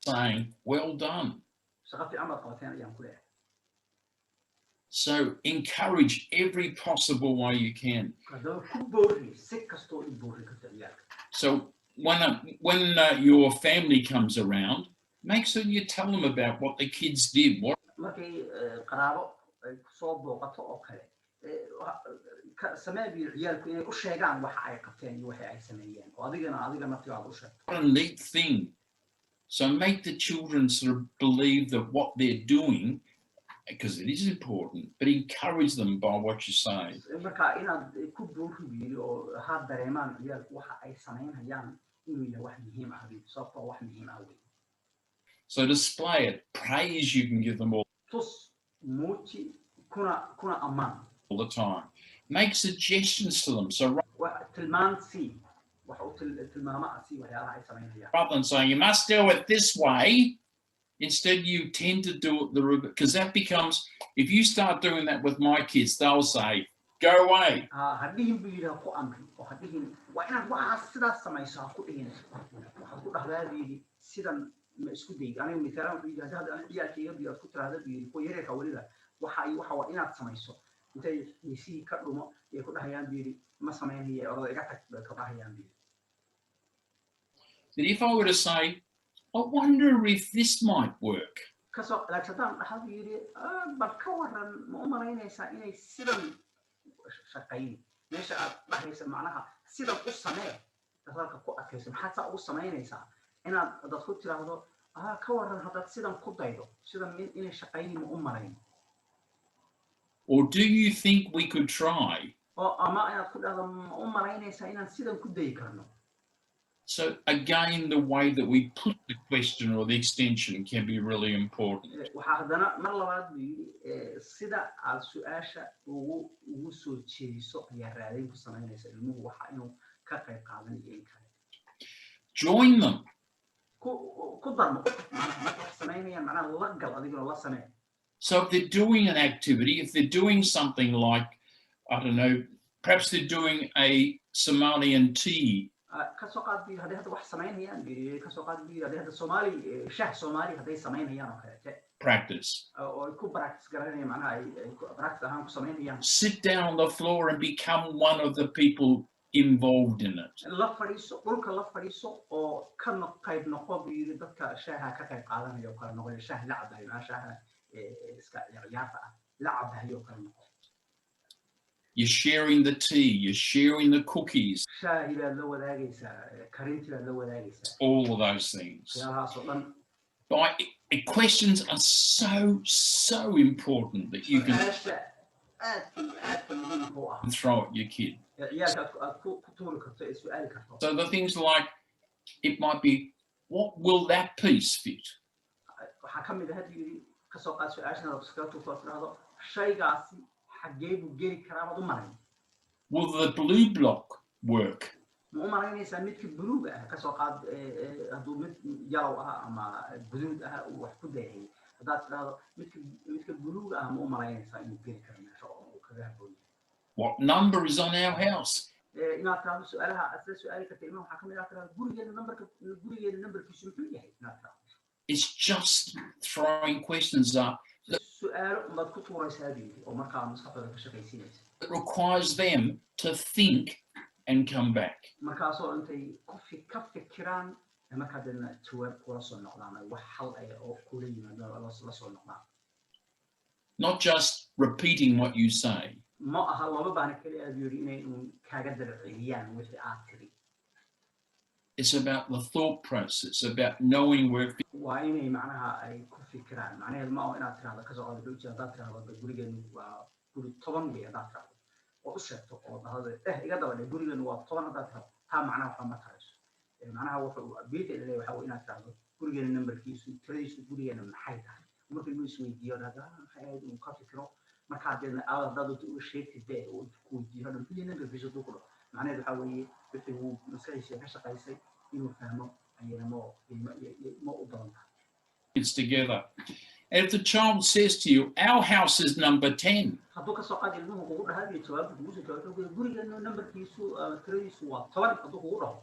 Speaker 3: Saying, well done. So encourage every possible way you can. So when your family comes around, make sure you tell them about what the kids did. What a neat thing So make the children sort of believe that what they're doing, because it is important, but encourage them by what you say.
Speaker 2: marka inaad ku buuxiyo oo ha dareemaan ciyalku waxa ay sameynayaan inuu yahay wax muhiim ah sababtoo wax muhiim ah weey.
Speaker 3: So display it, praise you can give them all
Speaker 2: tus muuji kuna amaan
Speaker 3: the time. Make suggestions to them. So
Speaker 2: tilmaan sii wax uu tilmaama sii waxyaalaha ay sameynayaan.
Speaker 3: rather than saying you must do it this way, instead you tend to do it because that becomes, if you start doing that with my kids, they'll say, go away.
Speaker 2: hadhihin buu yidhaha ku amri oo hadhihin waa inaad waxaas sidaas samaysaa ku dhihin waxaad ku dhahdaadii sidan ma isku day aniga mitaalan wuxuu yidhi hadda ciyalkayga biyaad ku tiraahda buu yidhi kuwa yareerka weliba waxa waa inaad samayso intay isii ka dhumo ee ku dhahayaan buu yidhi ma sameynaya orada iga tag bay ka dhahayaan buu yidhi.
Speaker 3: But if I were to say, I wonder if this might work.
Speaker 2: kasoo laakiin dhaxal buu yidhi bal ka waran ma u malaynaysaa inay sidan shaqayn meesha aad dhahaysa macnaha sidan u samee dadka ku adkaysa maxaad saa ugu samaynaysaa inaad dad ku tiraahdo ka waran haddaad sidan ku daydo sidan inay shaqayni ma u malayn.
Speaker 3: Or do you think we could try?
Speaker 2: oo ama inaad ku dhahdo ma u malaynaysaa inaan sidan ku dayi karno.
Speaker 3: So again, the way that we put the question or the extension can be really important.
Speaker 2: waxaa haddana mar labaad buu yidhi sida aad su-aasha ugu soo jeediso ayaa raadayn ku samaynaysa ilmuhu waxa inuu ka qayb qaadan iyo in kale.
Speaker 3: Join them.
Speaker 2: ku darmo marka samaynayaan macnaha la gal adigoo la samee.
Speaker 3: So if they're doing an activity, if they're doing something like, I don't know, perhaps they're doing a Somalian tea.
Speaker 2: kasoo qaad buu hadday hadda wax samaynayaan kasoo qaad buu hadday hadda Soomaali shaah Soomaali hadday samaynayaan oo kale
Speaker 3: Practice.
Speaker 2: oo ku practice garanayaan macnaha ay practice ahaan ku samaynayaan.
Speaker 3: Sit down on the floor and become one of the people involved in it.
Speaker 2: la fadhiiso dhulka la fadhiiso oo ka qayb noqo buu yidhi dadka shaaha ka qayb qaadanaya oo kale noqoyo shaah la cabayo shaaha iska ciyaarta ah la cabayo kale noqo.
Speaker 3: You're sharing the tea, you're sharing the cookies.
Speaker 2: shaahi baad la wadaagaysaa karinti baad la wadaagaysaa.
Speaker 3: All of those things.
Speaker 2: waxyaalahaas oo dhan.
Speaker 3: Questions are so important that you can throw at your kid. So the things like, it might be, what will that piece fit? Will the blue block work?
Speaker 2: ma u malaynaysaa midka buluug ah kasoo qaad hadduu mid yalow ah ama guduud ah uu wax ku dayay haddaad tidhaahdo midka buluug ah ma u malaynaysaa inuu geli karo meesha oo uu kaga habboon yahay.
Speaker 3: What number is on our house?
Speaker 2: inaad tidhaahdo su-aalaha asla su-aali karta ilmaha waxaa kamid ah tidhaahdo gurigeena nambarkiisu muxuu yahay inaad tidhaahdo.
Speaker 3: It's just throwing questions up.
Speaker 2: su-aalo unbaad ku tuuraysaa buu yidhi oo markaa maskaxdooda ka shaqaysiinaysa.
Speaker 3: It requires them to think and come back.
Speaker 2: markaasoo intay ka fikiraan markaa dadna jawaab kula soo noqdaan wax hal ay oo kula yimaadaan la soo noqdaan.
Speaker 3: Not just repeating what you say.
Speaker 2: ma aha looga baahna keli aad yidhi inay kaaga darceliyaan wixii aad tiri.
Speaker 3: It's about the thought process, about knowing where.
Speaker 2: waa inay macnaha ay ku fikiraan macnaheedu ma aha inaad tiraahdo kasoo qaado dhowji haddaad tiraahdo gurigeenu waa guri 10 wey haddaad tiraahdo oo u sheegto oo dhahdo iga daba dhe gurigeenu waa 10 haddaad tiraahdo taa macnaha waxba ma tarayso. macnaha wuxuu beeta leeyahay waxa inaad tiraahdo gurigeenu nambarkiisu tiradiisu gurigeenu maxay tahay marka inuu isweydiiyo dhahdo maxay ahayd uu ka fikiro markaa deedna aad u sheegtid uu ku weydiiyo gurigeenu nambarkiisu ku dhaco macnaheedu waxa weeye wixii uu maskaxdiisa ka shaqaysay inuu fahmo ayana ma u badan tahay.
Speaker 3: It's together. And if the child says to you, our house is number 10.
Speaker 2: hadduu kasoo qaad ilmuhu kugu dhahayo jawaabta kugu soo jawaabto gurigeenu nambarkiisu tiradiisu waa 10 hadduu kugu dhaho.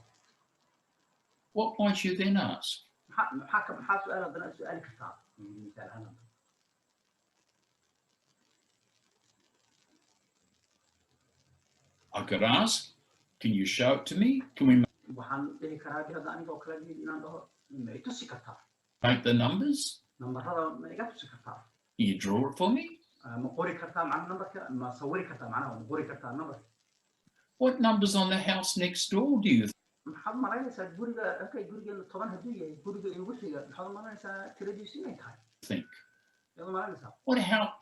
Speaker 3: What might you then ask?
Speaker 2: maxaa su-aal haddana su-aali kartaa misaal ahaan.
Speaker 3: I could ask, can you show it to me? Can we
Speaker 2: waxaan dhihi karaa hadda aniga oo kale inaan dhaho ma i tusi kartaa
Speaker 3: make the numbers?
Speaker 2: nambarada ma iga tusi kartaa?
Speaker 3: Can you draw it for me?
Speaker 2: ma qori kartaa macnaha nambarka ma sawiri kartaa macnaha ma qori kartaa nambarka?
Speaker 3: What numbers on the house next door do you think?
Speaker 2: maxaad malaynaysaa guriga halkay gurigeena 10 hadduu yahay guriga igu xiga maxaad malaynaysaa tiradiisu inay tahay
Speaker 3: Think.
Speaker 2: yaad malaynaysaa
Speaker 3: What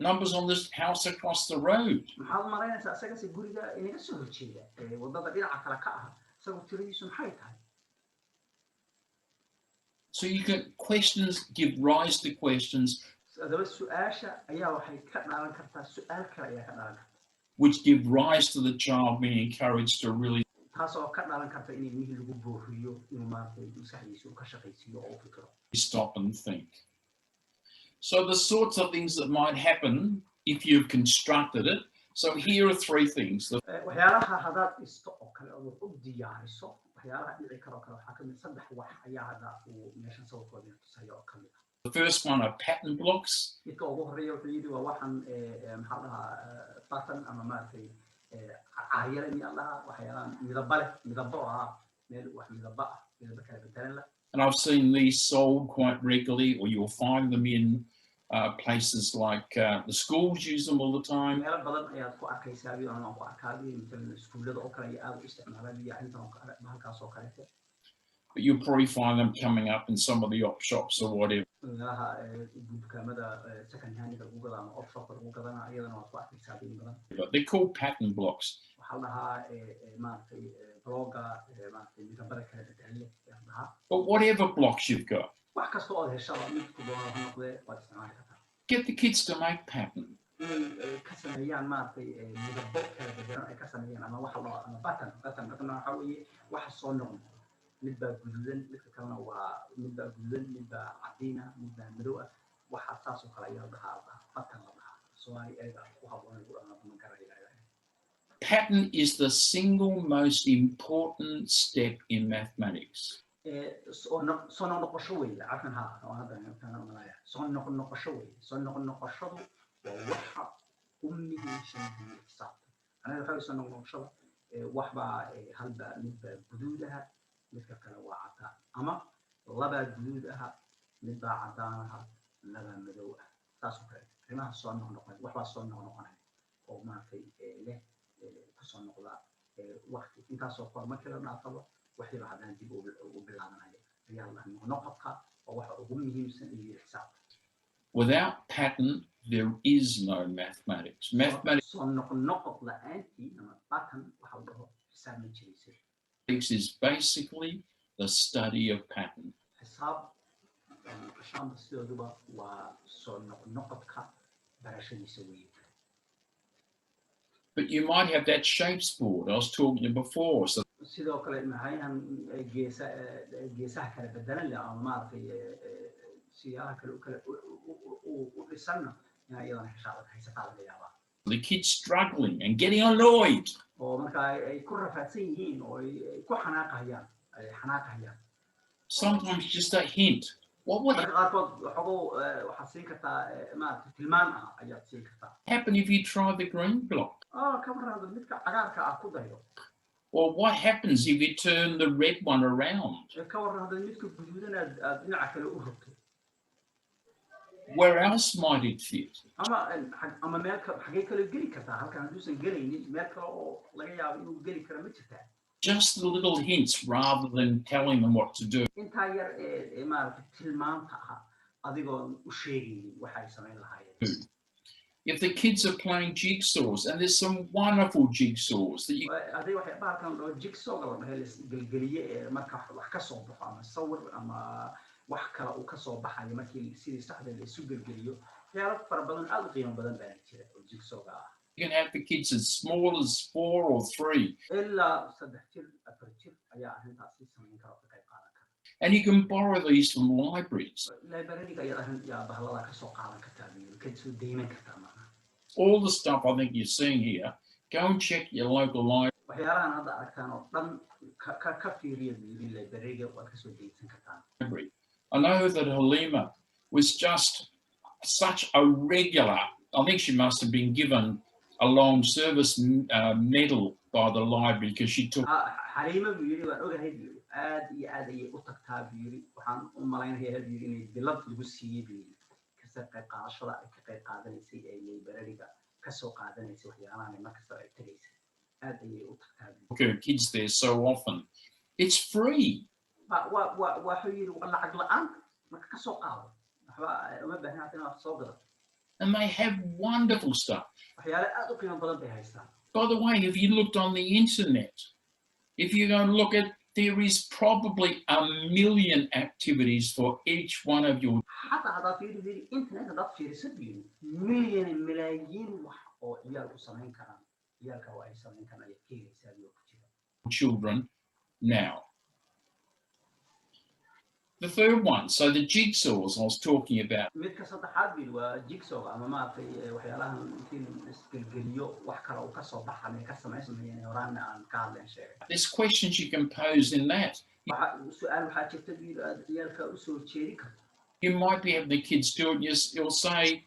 Speaker 3: numbers on this house across the road?
Speaker 2: maxaad malaynaysaa isagase guriga inaga soo horjeeda wadada dhinaca kale ka ah isagoo tiradiisu maxay tahay
Speaker 3: So you can questions give rise to questions
Speaker 2: adaba su'aasha ayaa waxay ka dhalan kartaa su'aal kale ayaa ka dhalan kartaa
Speaker 3: which give rise to the child being encouraged to really
Speaker 2: taasoo ka dhalan karta in ilmihii lagu booriyo inuu maaragtay maskaxdiisa uu ka shaqaysiiyo oo u fikiro
Speaker 3: stop and think. So the sorts of things that might happen if you've constructed it. So here are 3 things.
Speaker 2: waxyaalaha hadaad isto oo kale oo u diyaariso waxyaalaha dhici karo kale waxaa kamid 3 wax ayaa hada uu meeshan sawirkooda tusayo oo kamid
Speaker 3: The first one are pattern blocks.
Speaker 2: midka ugu horeeya wuxuu yidhi waa waxaan maxaa dhahaa pattern ama maaragtay caayare miyaa dhahaa waxyaalahan midabo ah meel wax midaba ah midaba kala bedelan la
Speaker 3: And I've seen these sold quite regularly, or you'll find them in places like the schools use them all the time.
Speaker 2: meelo badan ayaad ku arkaysaa iyo aan ku arkaaday inta iskuulada oo kale aad u isticmaalaan iyo inta halkaas oo kale
Speaker 3: But you'll probably find them coming up in some of the op shops or whatever.
Speaker 2: meelaha dukaamada second hand ugu gadaan oo shop ugu gadaan ayadana waad ku arkaysaa in badan
Speaker 3: But they're called pattern blocks.
Speaker 2: waxaa la dhahaa maaragtay blogga maaragtay midabada kala bedelan ayaa dhahaa
Speaker 3: But whatever blocks you've got,
Speaker 2: wax kasta oo heshaba midku doona ha noqdee waad isticmaali kartaa
Speaker 3: get the kids to make pattern.
Speaker 2: inay ka sameeyaan maaragtay midabo kala bedelan ay ka sameeyaan ama waxa loo ama pattern waxa weeye waxa soo noqda mid baa guduudan midka kalena waa mid baa guduudan mid baa cadiina mid baa madow ah waxa taas oo kale ayaa dhahaa pattern la dhahaa Soomaali ereyga ku habboon ugu ma garanayo
Speaker 3: Pattern is the single most important step in mathematics.
Speaker 2: soo noqosho weeye cafan ha oo hadda kana malaya soo noqosho weeye soo noqoshadu waa waxa u muhiimsan xisaabta anaga waxay soo noqoshada wax baa halba mid baa guduudaha midka kale waa cadaan ama laba guduud ah mid baa cadaan ah laba madow ah taas oo kale qiimaha soo noqon wax baa soo noqonaya oo maartay leh ku soo noqda waqti intaas oo kor markii la dhaafado waxay hadaan dib u bilaabanayo ayaa la noqodka oo waxa ugu muhiimsan ee xisaabta
Speaker 3: Without pattern, there is no mathematics. Mathematics
Speaker 2: soo noqod la'aantii ama pattern waxa la dhaho xisaab ma jiraysa
Speaker 3: is basically the study of pattern.
Speaker 2: حساب عشان بصير دوبا وصار نقطة برشة يسوي.
Speaker 3: But you might have that shapes board I was talking to you before. So
Speaker 2: سيدا وكلا معايا جيسة كلا بدنا اللي أمار في سيارة كلا ولسنا يعني أيضا حسابات حسابات على الجواب.
Speaker 3: the kids struggling and getting annoyed.
Speaker 2: ومركا كل رفاسيين وكل حناقة هي
Speaker 3: Sometimes just a hint. What would happen if you try the green block? Or what happens if you turn the red one around? Where else might it fit? Just the little hints rather than telling them what to do. If the kids are playing jigsaws, and there's some wonderful jigsaws that you you can have the kids as small as 4 or 3. And you can borrow these from libraries. All the stuff I think you're seeing here, go and check your local library. I know that Halima was just such a regular. I think she must have been given a long service medal by the library because she took. Her kids there so often. It's free. And they have wonderful stuff. By the way, if you looked on the internet, if you go and look at, there is probably 1 million activities for each one of your children now. The third one, so the jigsaws I was talking about. There's questions you can pose in that. You might be having the kids do it, and you'll say,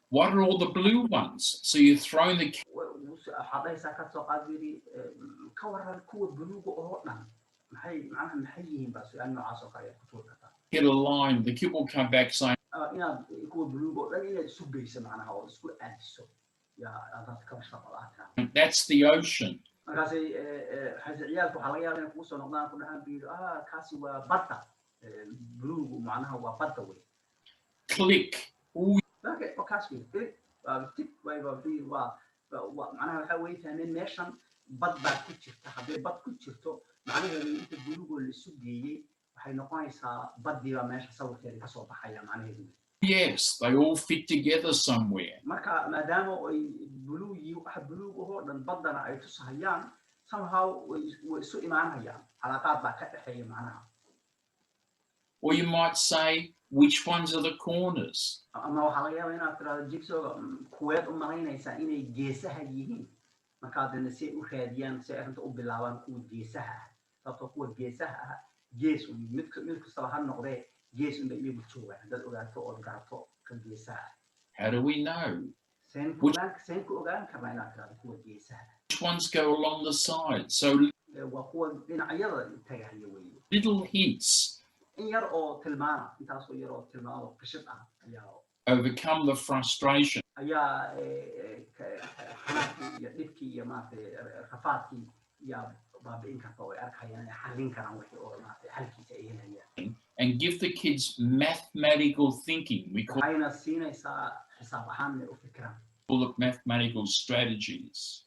Speaker 3: what are all the blue ones? So you're throwing the hit a line, the kid will come back saying, that's the ocean. Click. Ooh. Yes, they all fit together somewhere. Or you might say, which ones are the corners? How do we know? Which ones go along the side? So little hints. Overcome the frustration. And give the kids mathematical thinking. We call it mathematical strategies.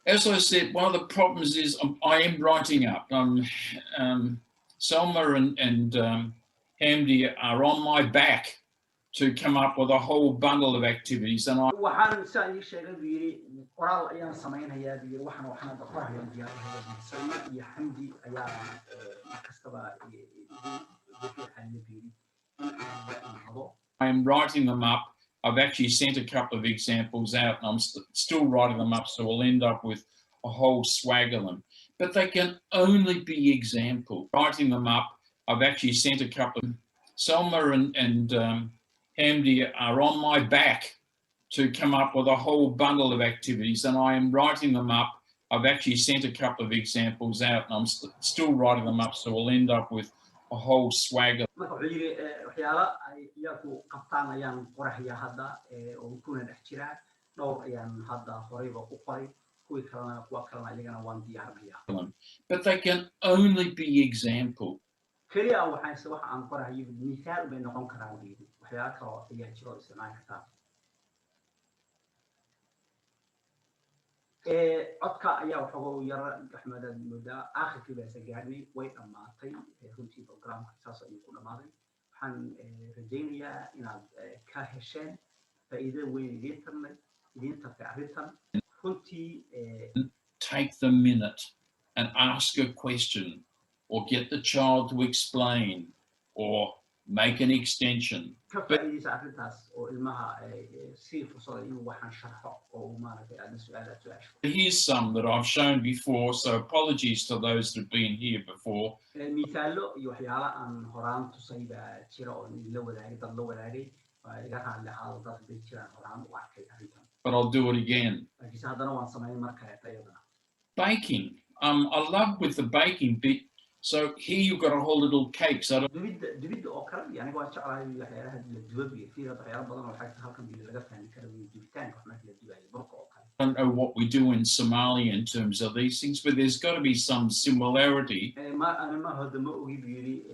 Speaker 3: As I said, one of the problems is I am writing up. Selma and Hamdi are on my back to come up with a whole bundle of activities, and I am writing them up. I've actually sent a couple of examples out, and I'm still writing them up, so we'll end up with a whole swag of them. But they can only be examples. Writing them up, I've actually sent a couple of Selma and Hamdi are on my back to come up with a whole bundle of activities, and I am writing them up. I've actually sent a couple of examples out, and I'm still writing them up, so we'll end up with a whole swag of them. But they can only be examples.
Speaker 2: codka ayaa waxooga yara axmedad mudda aakhirkii baa gaadhay way dhamaatay runtii programka saas ayuu ku dhamaaday waxaan rajaynayaa inaad ka hesheen faa'iido weyn idiin tartay arrintan runtii
Speaker 3: take the minute and ask a question or get the child to explain or make an extension. Here's some that I've shown before, so apologies to those that have been here before. But I'll do it again. Baking. I love with the baking bit. So here you've got a whole little cake. So I don't know what we do in Somalia in terms of these things, but there's got to be some similarity.
Speaker 2: أنا ما هذا ما أقول بيري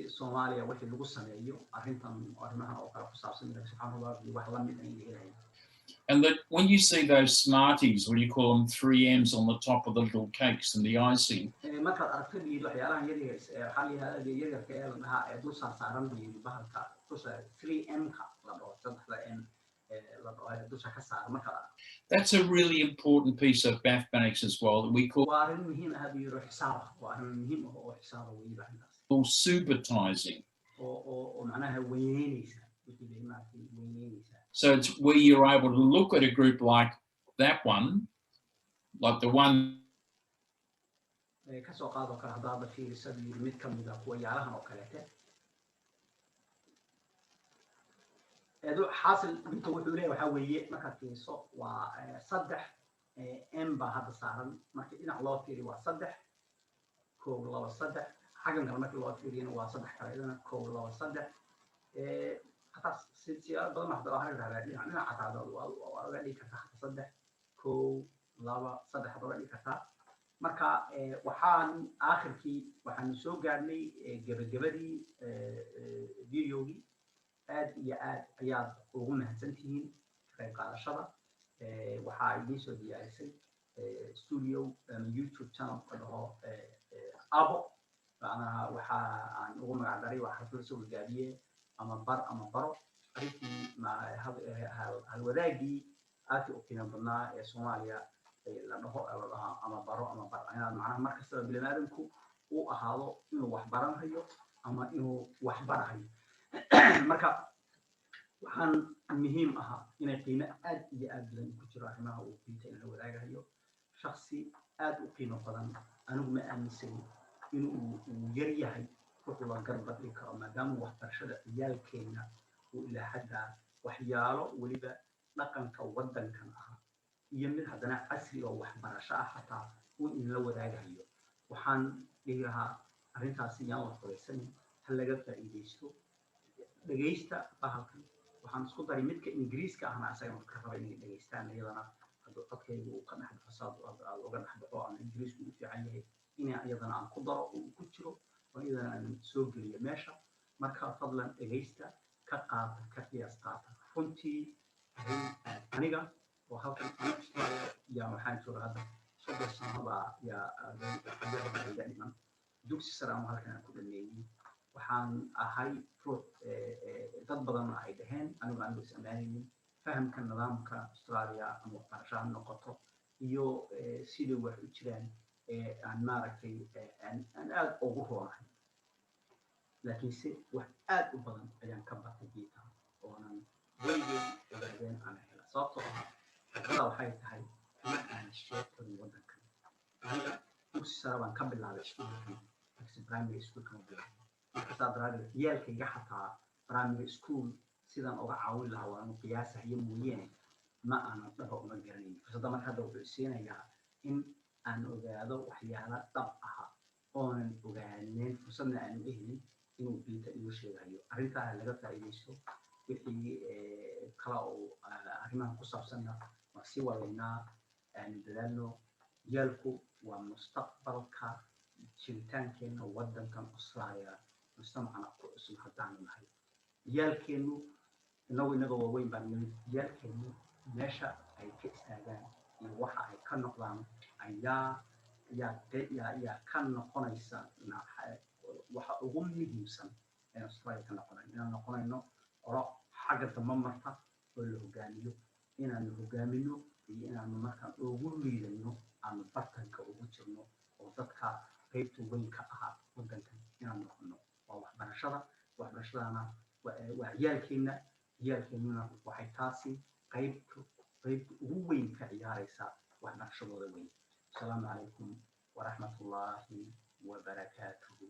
Speaker 2: سوماليا وحي لغو سمايو أرنتم أرنها أو كلا خصاص من سبحان الله وحلا من أي
Speaker 3: And that when you see those Smarties, what do you call them, 3Ms on the top of the little cakes and the icing?
Speaker 2: ما كان أرتب يدو حيالها يدي حالي هذا يدي كأل نها دوسا صارم بيدو بهالك دوسا 3M كا لبعض صدق لأن لبعض دوسا كسر ما كان.
Speaker 3: That's a really important piece of mathematics as well that we call supertizing. So it's where you're able to look at a group like that one, like the one.
Speaker 2: حاصل انت wuxuu leeyahay waxa weeye marka fiiriso waa 3 m ba hadda saaran marka dhinac loo fiiriyo waa 3 koob laba 3 xagan kale marka loo fiiriyana waa 3 kale idana koob laba 3 hatta siyaar badan hadda waxa la raadiyaa dhinac cadaado waa laga dhigi kartaa 3 koob laba 3 hadda laga dhigi kartaa marka waxaan aakhirkii waxaan soo gaarnay gabagabadii videogii aad iyo aad ayaad ugu mahadsantihiin qayb qaadashada waxaa idin soo diyaarisay studio YouTube channel ka dhaho abo macnaha waxa aan ugu magac daray waxa la soo gaabiyay ama baro arrintii hal wadaagii aad u qiimo badnaa ee Soomaaliya la dhaho ama baro ayaan macnaha markasta bilaadanku uu ahaado inuu wax baranayo ama inuu wax barayo marka waxaan muhiim aha inay qiimo aad iyo aad badan ku jiro arrimaha uu diinta in la wadaagayo shakhsi aad u qiimo badan anigu ma aaminsan inuu yar yahay wuxuu la garbadhi karo maadaama waxbarashada ciyalkeena uu ilaa hadda waxyaalo weliba dhaqanka waddankan ah iyo mid haddana casri oo waxbarasho ah hataa uu in la wadaagayo waxaan dhihi lahaa arrintaasi yaan la furaysanin ha laga faa'iidaysto dhegaysta bahalkan waxaan isku daray midka ingiriiska ahna asaga ka raba inay dhageystaan iyadana hadduu codkaygu uu ka dhex fasaad uga dhex baxo ama ingiriisku u fiican yahay inay iyadana aan ku daro uu ku jiro oo iyadana aan soo geliyo meesha marka fadlan dhegaysta ka qaata ka qiyaas qaata runtii aniga oo halkan yaa waxaan jooga hadda 3 sano baa yaa dhiman dugsi sare aan halkan ku dhameeyay waxaan ahay ruux dad badan ay dhaheen anigu aan isticmaalin fahamka nidaamka Australia ama waxbarashada noqoto iyo sida wax u jiraan aan maaragtay aan aad ugu roonahay laakiin si wax aad u badan ayaan ka batay diinta oonan weligay ogaadeen aan hela sababtoo ah fikrada waxay tahay ma aan sheekay waddankan aniga dugsi sare baan ka bilaabay iskuulka primary school ka bilaabay كسادراد ciyalkaga xataa primary school sidan uga caawin lahaa waan qiyaasayo mooyeen ma aan dhaho ma garanay fasada marka hadda wuxuu siinayaa in aan ogaado waxyaalo dhab ah oonan ogaanin fursadna aan u helin inuu diinta igu sheegayo arrintaa laga faa'iideysto wixii kala oo arrimaha ku saabsan waa si walaynaa aan dadaalno ciyalku waa mustaqbalka jiritaankeena waddankan Australia مجتمعنا كأسم حدان النهاية يالكنو إنه وين بني يالكنو نشأ أي كإستعداد يوحى أي كان نقلام أي يا كان نقنيسا وحى أغمي همسا أنا أستراليا كان نقني إنه أرى حاجة تمامرتا ولا هجانيو إن أنا هجامينو إن أنا مكان أغمي لأنه أنا بطن كأغمي وذكر قيبت وين كأها ودنك إن أنا نقنو waxbarashadana waa ciyalkeena waxay taasi qayb ugu weyn ka ciyaaraysaa waxbarashadooda weyn. Asalaamu calaykum waraxmatullaahi wabarakaatuhu.